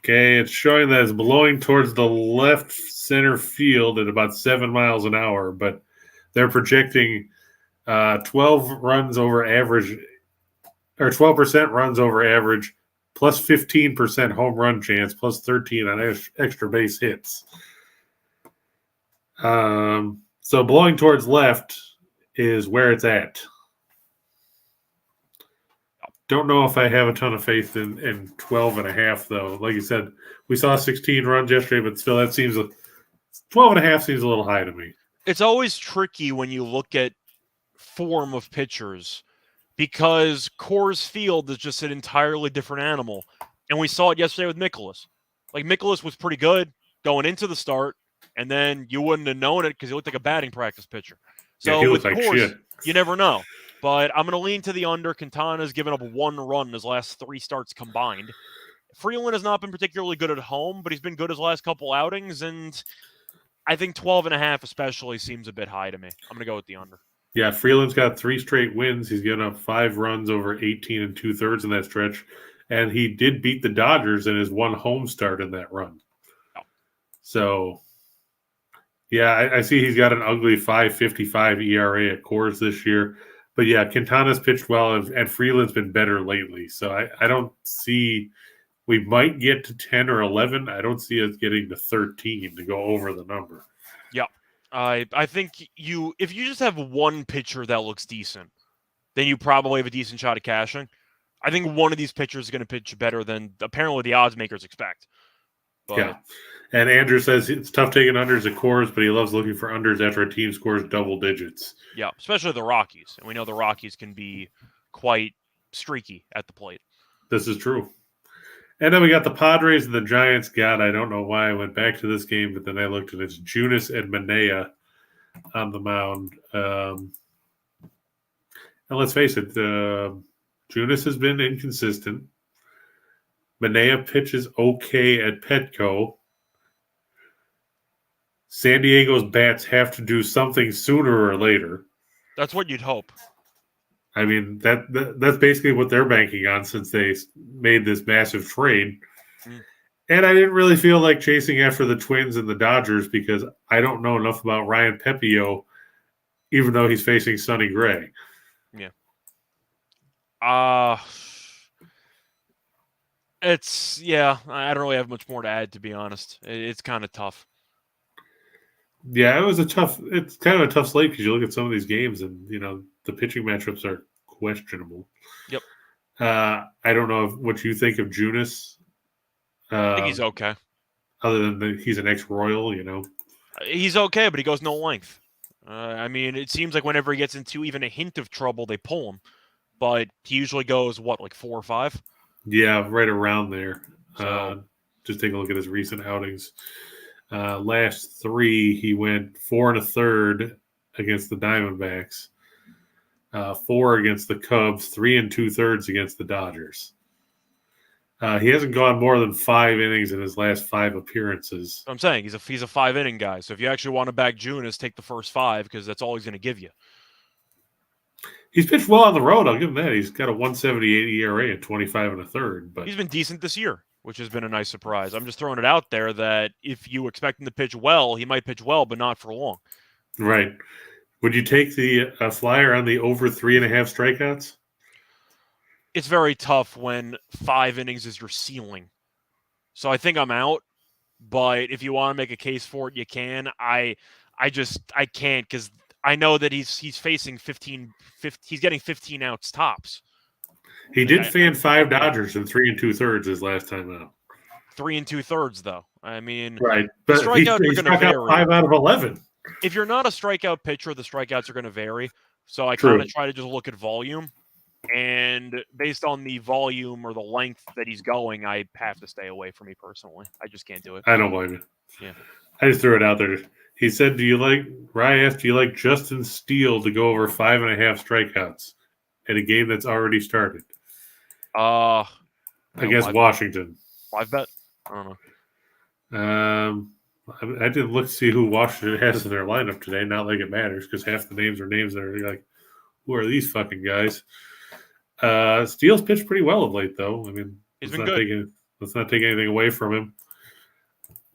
Okay, it's showing that it's blowing towards the left center field at about 7 miles an hour, but they're projecting 12 runs over average or 12% runs over average, plus 15% home run chance, plus 13 on extra base hits. So blowing towards left is where it's at. Don't know if I have a ton of faith in 12 and a half, though. Like you said, we saw 16 runs yesterday, but still, that seems 12 and a half seems a little high to me. It's always tricky when you look at form of pitchers because Coors Field is just an entirely different animal. And we saw it yesterday with Mikolas. Like, Mikolas was pretty good going into the start, and then you wouldn't have known it because he looked like a batting practice pitcher. So he with looked like Coors, shit. you never know. But I'm going to lean to the under. Quintana's given up 1 run in his last 3 starts combined. Freeland has not been particularly good at home, but he's been good his last couple outings, and I think 12 and a half especially seems a bit high to me. I'm going to go with the under. Yeah, Freeland's got 3 straight wins. He's given up 5 runs over 18 and 2/3 in that stretch, and he did beat the Dodgers in his 1 home start in that run. Oh. So, yeah, I see he's got an ugly 5.55 ERA at Coors this year. But, yeah, Quintana's pitched well, and Freeland's been better lately. So I don't see – we might get to 10 or 11. I don't see us getting to 13 to go over the number. Yeah. I think if you just have one pitcher that looks decent, then you probably have a decent shot at cashing. I think one of these pitchers is going to pitch better than apparently the odds makers expect. But, yeah. And Andrew says it's tough taking unders at Coors, but he loves looking for unders after a team scores double digits. Yeah, especially the Rockies. And we know the Rockies can be quite streaky at the plate. This is true. And then we got the Padres and the Giants. God, I don't know why I went back to this game, but then I looked and it's Junis and Manea on the mound. And let's face it, Junis has been inconsistent. Manea pitches okay at Petco. San Diego's bats have to do something sooner or later. That's what you'd hope. I mean, that's basically what they're banking on since they made this massive trade. Mm. And I didn't really feel like chasing after the Twins and the Dodgers because I don't know enough about Ryan Pepio, even though he's facing Sonny Gray. Yeah. I don't really have much more to add, to be honest. It's kind of tough. Yeah, it's kind of a tough slate because you look at some of these games and, the pitching matchups are questionable. Yep. I don't know what you think of Junis. I think he's okay. Other than he's an ex-Royal, He's okay, but he goes no length. I mean, it seems like whenever he gets into even a hint of trouble, they pull him. But he usually goes, like 4 or 5? Yeah, right around there. So, just take a look at his recent outings. Last 3, he went 4 1/3 against the Diamondbacks, 4 against the Cubs, 3 2/3 against the Dodgers. He hasn't gone more than 5 innings in his last 5 appearances. I'm saying he's a 5-inning guy. So if you actually want to back Junis, take the first 5 because that's all he's going to give you. He's pitched well on the road. I'll give him that. He's got a 1.78 ERA at 25 1/3. But he's been decent this year, which has been a nice surprise. I'm just throwing it out there that if you expect him to pitch well, he might pitch well, but not for long. Right. Would you take the flyer on the over 3.5 strikeouts? It's very tough when 5 innings is your ceiling. So I think I'm out. But if you want to make a case for it, you can. I can't because I know that he's facing 15. He's getting 15 outs tops. He did fan 5 Dodgers in 3 2/3 his last time out. 3 2/3 though. I mean, right, but strikeouts are going to vary. 5 out of 11. If you're not a strikeout pitcher, the strikeouts are going to vary. So I kind of try to just look at volume, and based on the volume or the length that he's going, I have to stay away from me personally. I just can't do it. I don't blame you. Yeah, I just threw it out there. He said, Ryan asked, do you like Justin Steele to go over 5.5 strikeouts at a game that's already started? Against Washington. Live bet? I don't know. I didn't look to see who Washington has in their lineup today. Not like it matters because half the names are names that are like, who are these fucking guys? Steele's pitched pretty well of late, though. I mean, he's been good. Let's not take anything away from him.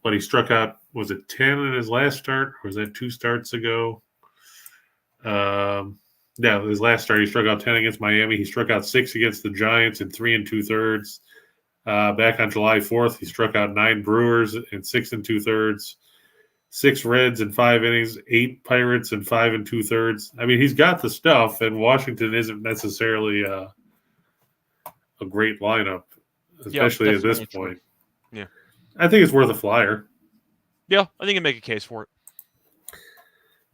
But he struck out, was it 10 in his last start? Or was that 2 starts ago? Yeah, his last start, he struck out 10 against Miami. He struck out 6 against the Giants in 3 2/3. Back on July 4th, he struck out 9 Brewers in 6 2/3, 6 Reds in 5 innings, 8 Pirates in 5 2/3. I mean, he's got the stuff, and Washington isn't necessarily a great lineup, especially at this point. Yeah. I think it's worth a flyer. Yeah, I think you can make a case for it.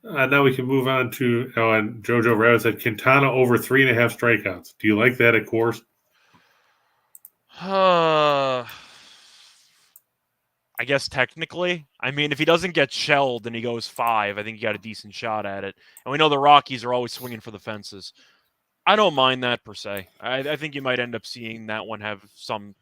Now we can move on to, and Jojo Rabbit said Quintana over 3.5 strikeouts. Do you like that at course? I guess technically. I mean, if he doesn't get shelled and he goes 5, I think he got a decent shot at it. And we know the Rockies are always swinging for the fences. I don't mind that per se. I think you might end up seeing that one have some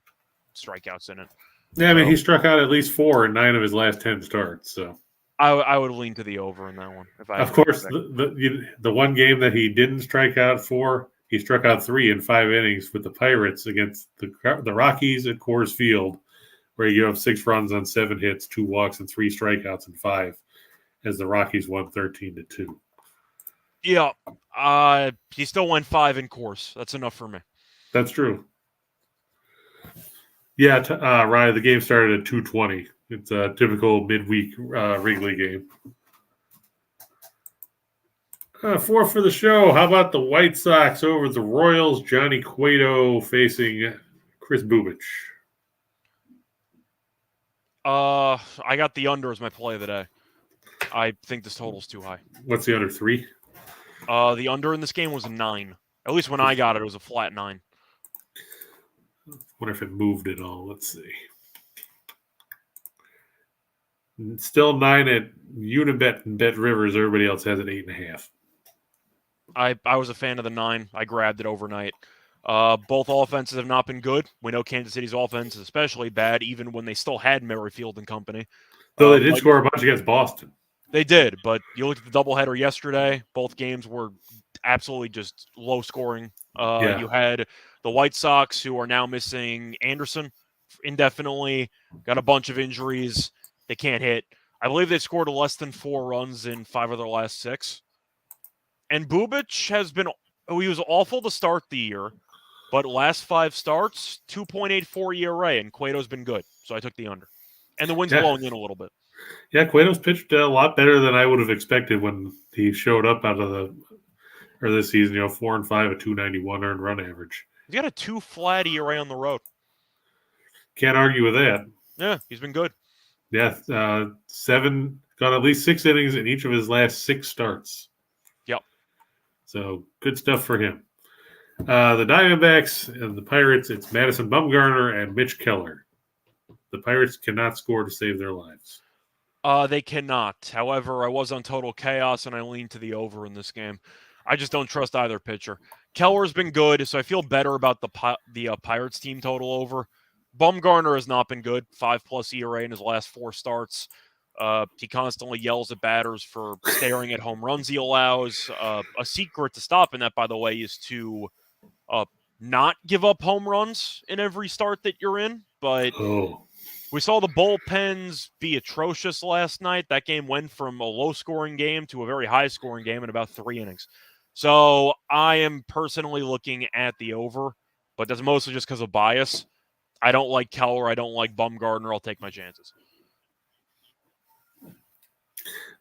strikeouts in it. Yeah, I mean, he struck out at least 4 in 9 of his last 10 starts. So I would lean to the over in that one. Of course, the one game that he didn't strike out for, he struck out 3 in 5 innings with the Pirates against the Rockies at Coors Field, where you have 6 runs on 7 hits, 2 walks, and 3 strikeouts in 5, as the Rockies won 13-2. Yeah, he still went 5 in Coors. That's enough for me. That's true. Yeah, Ryan, the game started at 2:20. It's a typical midweek Wrigley game. 4 for the show. How about the White Sox over the Royals? Johnny Cueto facing Chris Bubich. I got the under as my play of the day. I think this total's too high. What's the under, 3? The under in this game was a 9. At least when I got it was a flat 9. Wonder if it moved at all. Let's see. Still 9 at Unibet and Bet Rivers. Everybody else has it 8.5. I was a fan of the 9. I grabbed it overnight. Both offenses have not been good. We know Kansas City's offense is especially bad, even when they still had Merrifield and company. Though they did score a bunch against Boston. They did, but you looked at the doubleheader yesterday. Both games were absolutely just low scoring. You had the White Sox, who are now missing Anderson indefinitely, got a bunch of injuries. They can't hit. I believe they scored less than 4 runs in 5 of their last 6. And Bubich has been, he was awful to start the year, but last 5 starts, 2.84 ERA, and Cueto's been good. So I took the under. And the wind's blowing in a little bit. Yeah, Cueto's pitched a lot better than I would have expected when he showed up out of this season. 4 and 5, a 2.91 earned run average. He's got a 2 flat ERA on the road. Can't argue with that. Yeah, he's been good. Yeah, 7, got at least 6 innings in each of his last 6 starts. Yep. So good stuff for him. The Diamondbacks and the Pirates, it's Madison Bumgarner and Mitch Keller. The Pirates cannot score to save their lives. They cannot. However, I was on Total Chaos, and I leaned to the over in this game. I just don't trust either pitcher. Keller's been good, so I feel better about the Pirates team total over. Bumgarner has not been good. 5+ ERA in his last 4 starts. He constantly yells at batters for staring at home runs he allows. A secret to stopping that, by the way, is to not give up home runs in every start that you're in. But we saw the bullpens be atrocious last night. That game went from a low-scoring game to a very high-scoring game in about 3 innings. So I am personally looking at the over, but that's mostly just because of bias. I don't like Keller. I don't like Bumgarner. I'll take my chances.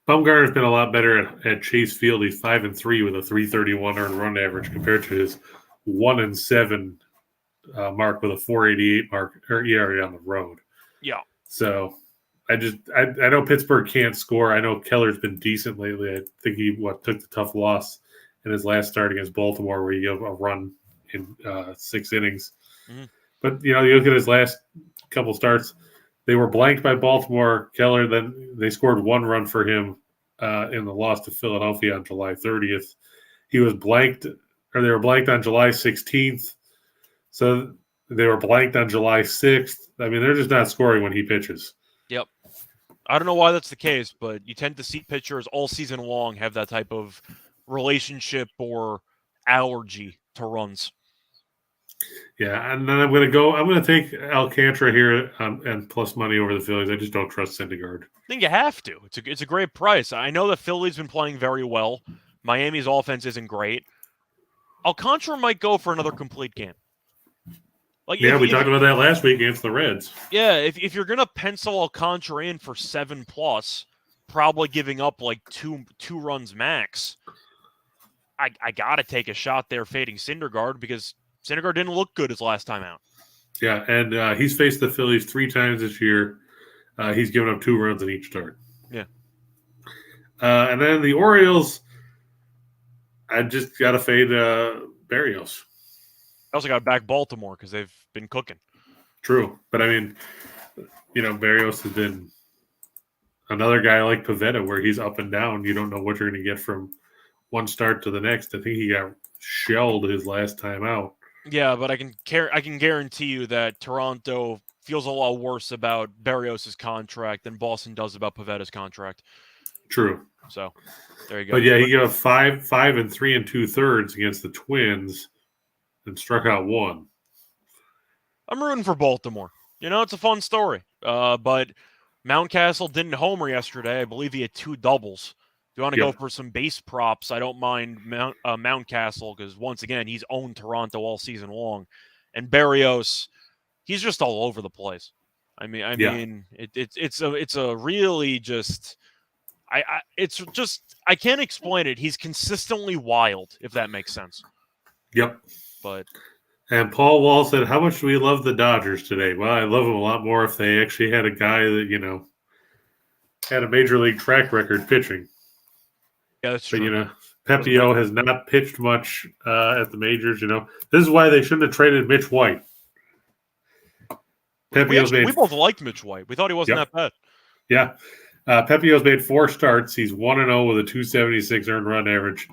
Bumgarner's been a lot better at Chase Field. He's 5-3 with a 3.31 earned run average compared to his 1-7 mark with a 4.88 mark or ERA on the road. Yeah. So I know Pittsburgh can't score. I know Keller's been decent lately. I think he took the tough loss in his last start against Baltimore, where he gave a run in 6 innings. Mm-hmm. But you look at his last couple starts. They were blanked by Baltimore. Keller, then they scored 1 run for him in the loss to Philadelphia on July 30th. He was blanked, or they were blanked on July 16th. So they were blanked on July 6th. I mean, they're just not scoring when he pitches. Yep. I don't know why that's the case, but you tend to see pitchers all season long have that type of relationship or allergy to runs. Yeah, and then I'm going to take Alcantara here and plus money over the Phillies. I just don't trust Syndergaard. I think you have to. It's a great price. I know the Phillies been playing very well. Miami's offense isn't great. Alcantara might go for another complete game. Like Yeah, we talked about that last week against the Reds. Yeah, if you're gonna pencil Alcantara in for 7+, probably giving up like two runs max, I gotta take a shot there fading Syndergaard because Syndergaard didn't look good his last time out. Yeah, and he's faced the Phillies 3 times this year. He's given up 2 runs in each start. Yeah. And then the Orioles, I just got to fade Berrios. I also got to back Baltimore because they've been cooking. True. But, I mean, Berrios has been another guy like Pivetta where he's up and down. You don't know what you're going to get from one start to the next. I think he got shelled his last time out. Yeah, but I can guarantee you that Toronto feels a lot worse about Berrios' contract than Boston does about Pivetta's contract. True. So, there you go. But yeah, he got 5 and 3 2/3 against the Twins and struck out 1. I'm rooting for Baltimore. It's a fun story. But Mountcastle didn't homer yesterday. I believe he had 2 doubles. If you want to go for some base props, I don't mind Mountcastle because, once again, he's owned Toronto all season long. And Berrios, he's just all over the place. I mean, it's a really just I can't explain it. He's consistently wild, if that makes sense. Yep. But and Paul Wall said, "How much do we love the Dodgers today?" Well, I love them a lot more if they actually had a guy that had a major league track record pitching. Yeah, that's true. But Pepio has not pitched much at the majors. This is why they shouldn't have traded Mitch White. We both liked Mitch White. We thought he wasn't that bad. Yeah. Pepio's made 4 starts. He's 1-0 with a 276 earned run average,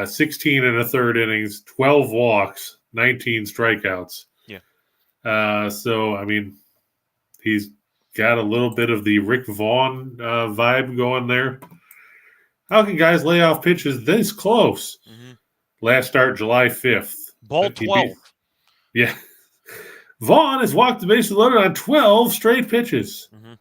16 1/3 innings, 12 walks, 19 strikeouts. Yeah. So, I mean, he's got a little bit of the Rick Vaughn vibe going there. How can guys lay off pitches this close? Mm-hmm. Last start, July 5th. Ball 12. Yeah. Vaughn has walked the bases loaded on 12 straight pitches. Mm-hmm.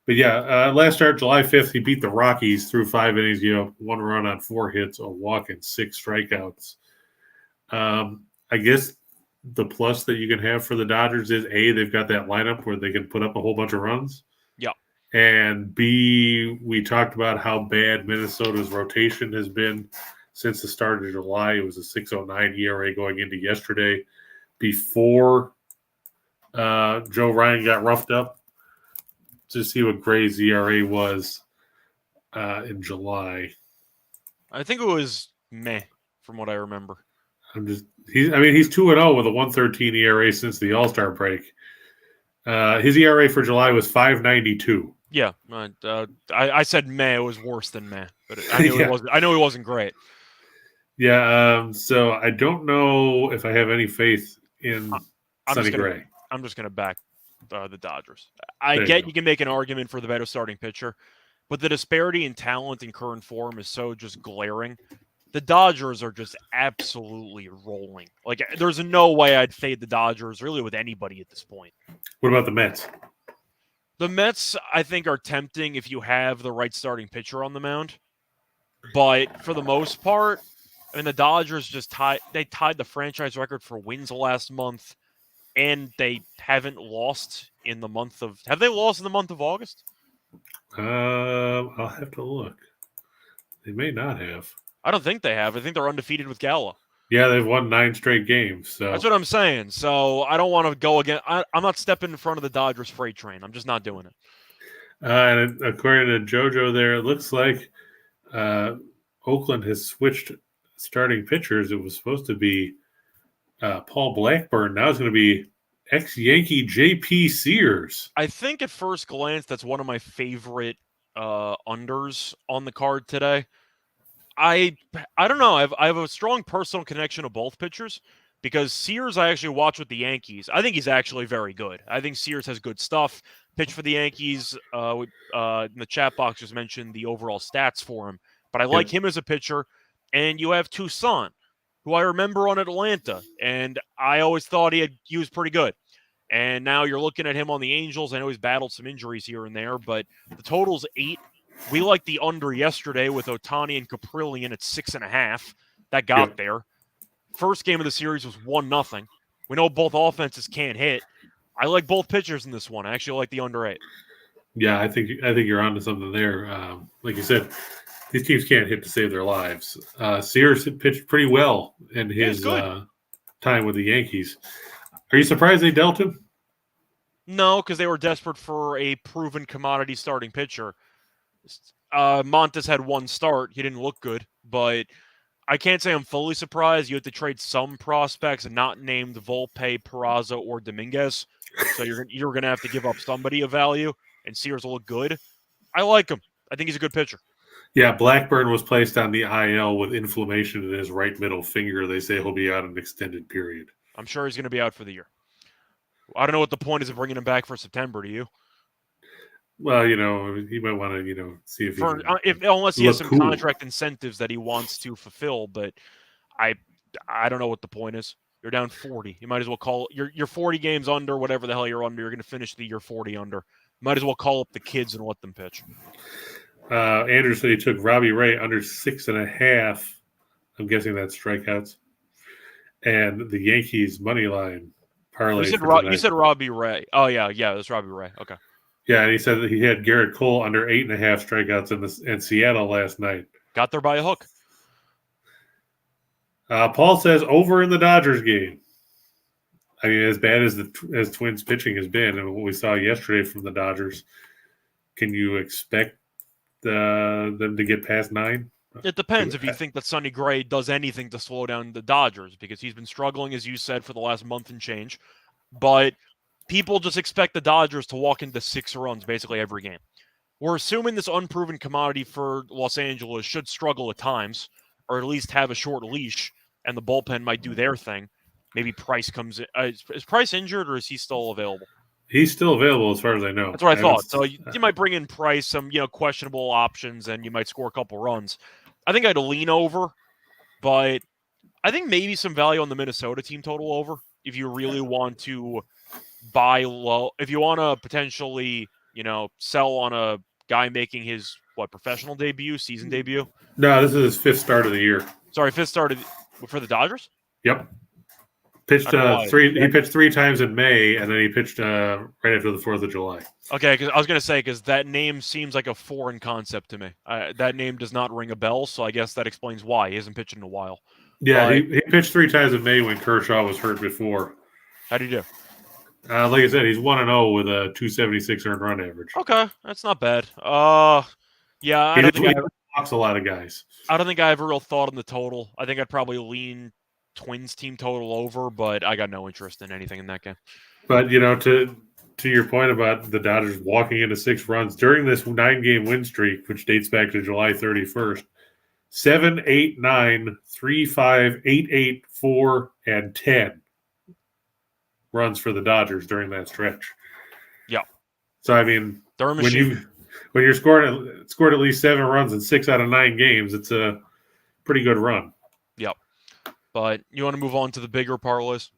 But yeah, last start, July 5th, he beat the Rockies through 5 innings, 1 run on 4 hits, a walk, and 6 strikeouts. I guess the plus that you can have for the Dodgers is, A, they've got that lineup where they can put up a whole bunch of runs. Yeah. And B, we talked about how bad Minnesota's rotation has been since the start of July. It was a 6.09 ERA going into yesterday before Joe Ryan got roughed up. To see what Gray's ERA was in July. I think it was meh, from what I remember. He's 2-0 with a 1.13 ERA since the All-Star break. His ERA for July was 5.92. Yeah, I said meh. It was worse than meh, but I knew it wasn't. I know he wasn't great. Yeah. So I don't know if I have any faith in Sonny Gray. I'm just gonna back the Dodgers. You can make an argument for the better starting pitcher, but the disparity in talent and current form is so just glaring. The Dodgers are just absolutely rolling. Like, there's no way I'd fade the Dodgers really with anybody at this point. What about the Mets? The Mets, I think, are tempting if you have the right starting pitcher on the mound. But for the most part, the Dodgers tied the franchise record for wins last month. And they haven't lost in the month of... Have they lost in the month of August? I'll have to look. They may not have. I don't think they have. I think they're undefeated with Gallo. Yeah, they've won 9 straight games. So that's what I'm saying. So I don't want to go again. I'm not stepping in front of the Dodgers freight train. I'm just not doing it. And according to JoJo there, it looks like Oakland has switched starting pitchers. It was supposed to be Paul Blackburn. Now it's going to be ex-Yankee J.P. Sears. I think at first glance that's one of my favorite unders on the card today. I don't know. I have a strong personal connection to both pitchers because Sears I actually watch with the Yankees. I think he's actually very good. I think Sears has good stuff. Pitch for the Yankees. In the chat box just mentioned the overall stats for him. But I like him as a pitcher. And you have Toussaint, who I remember on Atlanta, and I always thought he was pretty good. And now you're looking at him on the Angels. I know he's battled some injuries here and there, but the total's 8 We liked the under yesterday with Ohtani and Caprillion at 6.5. That got there. First game of the series was 1-0. We know both offenses can't hit. I like both pitchers in this one. I actually like the under 8. Yeah, I think you're onto something there. Like you said, these teams can't hit to save their lives. Sears pitched pretty well in his time with the Yankees. Are you surprised they dealt him? No, because they were desperate for a proven commodity starting pitcher. Montes had one start. He didn't look good, but I can't say I'm fully surprised. You had to trade some prospects not named Volpe, Peraza, or Dominguez. So you're going to have to give up somebody of value, and Sears will look good. I like him. I think he's a good pitcher. Yeah, Blackburn was placed on the IL with inflammation in his right middle finger. They say he'll be out an extended period. I'm sure he's going to be out for the year. I don't know what the point is of bringing him back for September, do you? Well, he might want to, see if unless he has some contract incentives that he wants to fulfill. But I don't know what the point is. You're down 40. You might as well call you're 40 games under, whatever the hell you're under. You're going to finish the year 40 under. Might as well call up the kids and let them pitch. Andrew said he took Robbie Ray under 6.5. I'm guessing that's strikeouts. And the Yankees money line parlay. You said Robbie Ray. Oh yeah, that's Robbie Ray. Okay. Yeah, and he said that he had Garrett Cole under 8.5 strikeouts in Seattle last night. Got there by a hook. Paul says over in the Dodgers game. I mean, as bad as Twins pitching has been, and what we saw yesterday from the Dodgers, can you expect them to get past 9? It depends if you think that Sonny Gray does anything to slow down the Dodgers, because he's been struggling, as you said, for the last month and change. But people just expect the Dodgers to walk into 6 runs basically every game. We're assuming this unproven commodity for Los Angeles should struggle at times, or at least have a short leash, and the bullpen might do their thing. Maybe Price comes in. Is Price injured, or is he still available? He's still available as far as I know. That's what I thought. So you might bring in Price, some questionable options, and you might score a couple runs. I think I'd lean over, but I think maybe some value on the Minnesota team total over if you really want to buy low. If you want to potentially, sell on a guy making his professional debut, season debut. No, this is his 5th start of the year. Sorry, 5th start for the Dodgers. Yep. Pitched 3. He pitched 3 times in May, and then he pitched right after the 4th of July. Okay, because I was going to say, because that name seems like a foreign concept to me. That name does not ring a bell, so I guess that explains why he hasn't pitched in a while. Yeah, he pitched 3 times in May when Kershaw was hurt before. How do you do? Like I said, he's 1-0 with a 276 earned run average. Okay, that's not bad. Yeah, I don't think he walks a lot of guys. I don't think I have a real thought on the total. I think I'd probably lean Twins team total over, but I got no interest in anything in that game. But to your point about the Dodgers walking into 6 runs during this 9-game win streak, which dates back to July 31st, 7, 8, 9, 3, 5, 8, 8, 4, and 10 runs for the Dodgers during that stretch. Yeah. So I mean, they're a machine. When you're scored at least 7 runs in 6 out of 9 games, it's a pretty good run. Yep. But you want to move on to the bigger parlays?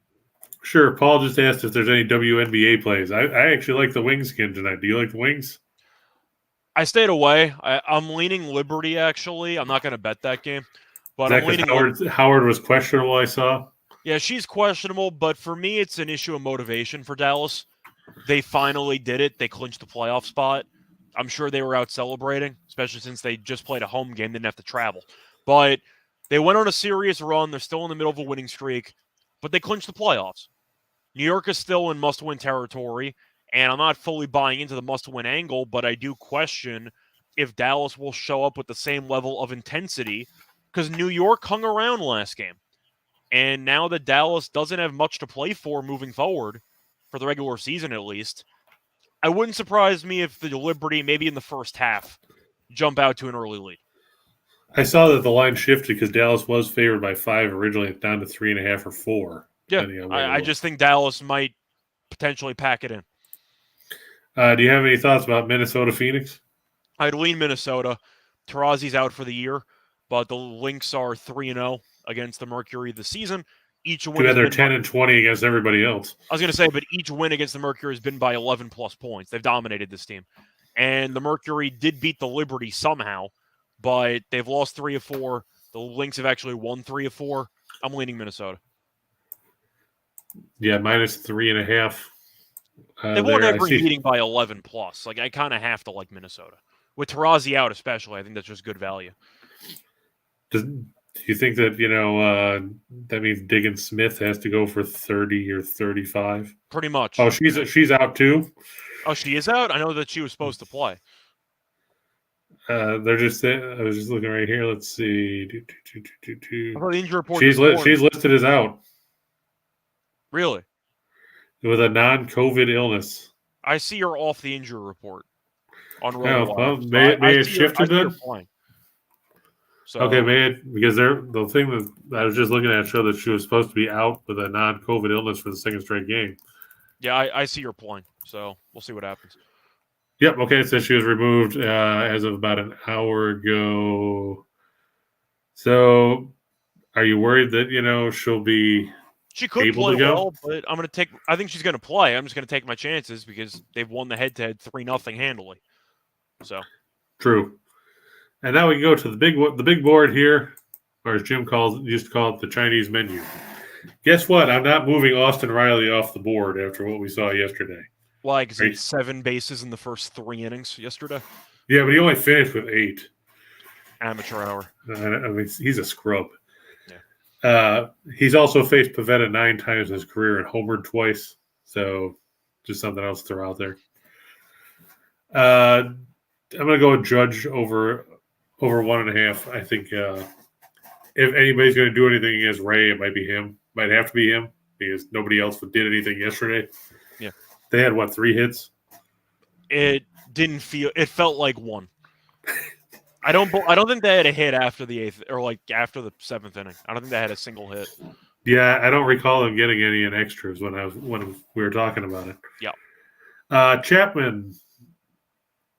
Sure. Paul just asked if there's any Wnba plays. I actually like the wing skin tonight. Do you like the wings? I stayed away. I'm leaning Liberty, actually. I'm not going to bet that game. But I'm leaning Howard was questionable, I saw. Yeah, she's questionable, but for me, it's an issue of motivation for Dallas. They finally did it. They clinched the playoff spot. I'm sure they were out celebrating, especially since they just played a home game, didn't have to travel. But they went on a serious run. They're still in the middle of a winning streak, but they clinched the playoffs. New York is still in must-win territory, and I'm not fully buying into the must-win angle, but I do question if Dallas will show up with the same level of intensity, because New York hung around last game. And now that Dallas doesn't have much to play for moving forward, for the regular season at least, I wouldn't surprise me if the Liberty, maybe in the first half, jump out to an early lead. I saw that the line shifted because Dallas was favored by 5 originally. It's down to 3.5 or 4. Yeah, I just think Dallas might potentially pack it in. Do you have any thoughts about Minnesota-Phoenix? I'd lean Minnesota. Tarazi's out for the year, but the Lynx are 3-0 against the Mercury this season. Each win. They're 10-20 against everybody else. I was going to say, but each win against the Mercury has been by 11+ points. They've dominated this team. and the Mercury did beat the Liberty somehow, but they've lost 3 of 4. The Lynx have actually won 3 of 4. I'm leaning Minnesota. Yeah, -3.5. They've won there, every meeting by 11 plus. Like, I kind of have to like Minnesota. With Tarazi out especially, I think that's just good value. Do you think that, that means Diggin Smith has to go for 30 or 35? Pretty much. Oh, she's out too? Oh, she is out? I know that she was supposed to play. They're just. I was just looking right here. Let's see. I thought the injury report She's listed as out. Really? With a non-COVID illness. I see her off the injury report on RotoWire. Well, may it shifted then? So, okay, because the thing that I was just looking at showed that she was supposed to be out with a non-COVID illness for the second straight game. Yeah, I see her playing, so we'll see what happens. Yep, okay, it says she was removed as of about an hour ago. So, are you worried that, she'll be She could play well, but I think she's going to play. I'm just going to take my chances because they've won the head-to-head 3-0 handily. So true. And now we can go to the big board here, or as Jim used to call it, the Chinese menu. Guess what? I'm not moving Austin Riley off the board after what we saw yesterday. Why? Because he had 7 bases in the first 3 innings yesterday? Yeah, but he only finished with 8. Amateur hour. I mean, he's a scrub. Yeah. He's also faced Pavetta 9 times in his career and homered twice. So just something else to throw out there. I'm going to go with Judge over 1.5. I think if anybody's going to do anything against Ray, it might be him. Might have to be him because nobody else did anything yesterday. Yeah. They had, 3 hits? It felt like 1. I don't think they had a hit after the 8th or like after the 7th inning. I don't think they had a single hit. Yeah, I don't recall them getting any in extras when we were talking about it. Yeah. Chapman.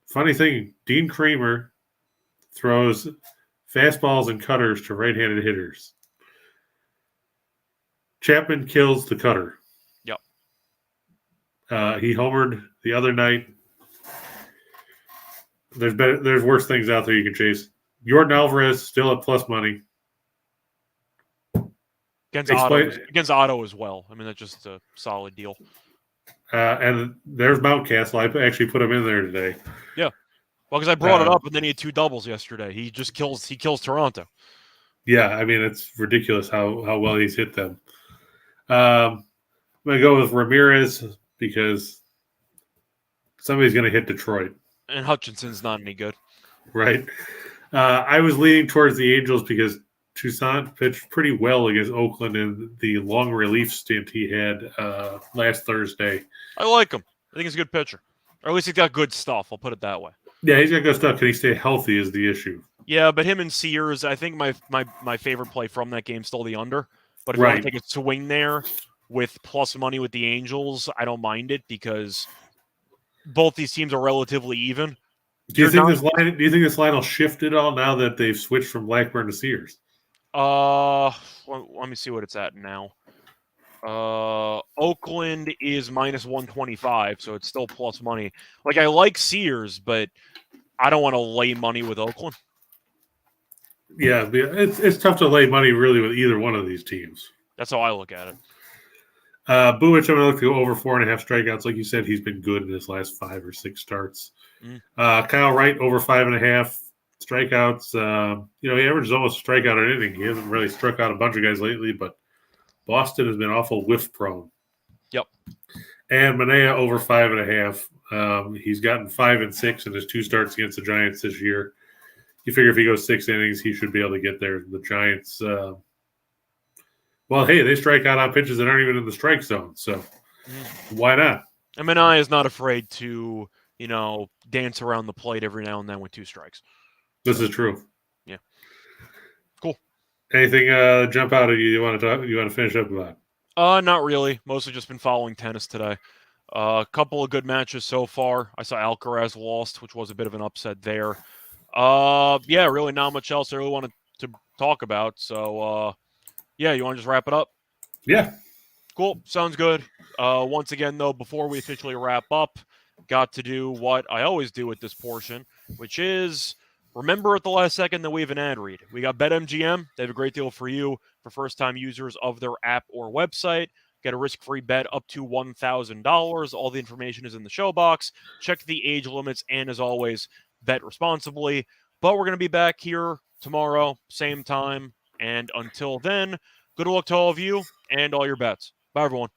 Funny thing, Dean Kramer throws fastballs and cutters to right-handed hitters. Chapman kills the cutter. Yep. He homered the other night. There's worse things out there you can chase. Jordan Alvarez still at plus money. Against Otto as well. I mean, that's just a solid deal. And there's Mountcastle. I actually put him in there today. Yeah. Well, because I brought it up, and then he had 2 doubles yesterday. He kills Toronto. Yeah, I mean, it's ridiculous how well he's hit them. I'm going to go with Ramirez because somebody's going to hit Detroit. And Hutchinson's not any good. Right. I was leaning towards the Angels because Toussaint pitched pretty well against Oakland in the long relief stint he had last Thursday. I like him. I think he's a good pitcher. Or at least he's got good stuff. I'll put it that way. Yeah, he's got good stuff. Can he stay healthy is the issue. Yeah, but him and Sears, I think my favorite play from that game stole the under. But if you want to take a swing there with plus money with the Angels, I don't mind it because both these teams are relatively even. Do you think this line will shift at all now that they've switched from Blackburn to Sears? Let me see what it's at now. Oakland is -125, so it's still plus money. Like, I like Sears, but I don't want to lay money with Oakland. Yeah, it's tough to lay money really with either one of these teams. That's how I look at it. Buich, I'm going to look to go over 4.5 strikeouts. Like you said, he's been good in his last 5 or 6 starts. Kyle Wright, over 5.5 strikeouts. He averages almost a strikeout an inning. He hasn't really struck out a bunch of guys lately, but Boston has been awful whiff prone. Yep. And Manaea over 5.5. He's gotten 5 and 6 in his 2 starts against the Giants this year. You figure if he goes 6 innings, he should be able to get there. The Giants, they strike out on pitches that aren't even in the strike zone. So why not? And Manaea is not afraid to, dance around the plate every now and then with 2 strikes. This is true. Yeah. Cool. Anything jump out at you? You want to finish up with that? Not really. Mostly just been following tennis today. A couple of good matches so far. I saw Alcaraz lost, which was a bit of an upset there. Really not much else I really wanted to talk about. So, you want to just wrap it up? Yeah. Cool. Sounds good. Once again, though, before we officially wrap up, got to do what I always do at this portion, which is remember at the last second that we have an ad read. We got BetMGM. They have a great deal for you for first-time users of their app or website. Get a risk-free bet up to $1,000. All the information is in the show box. Check the age limits, and as always, bet responsibly. But we're going to be back here tomorrow, same time. And until then, good luck to all of you and all your bets. Bye, everyone.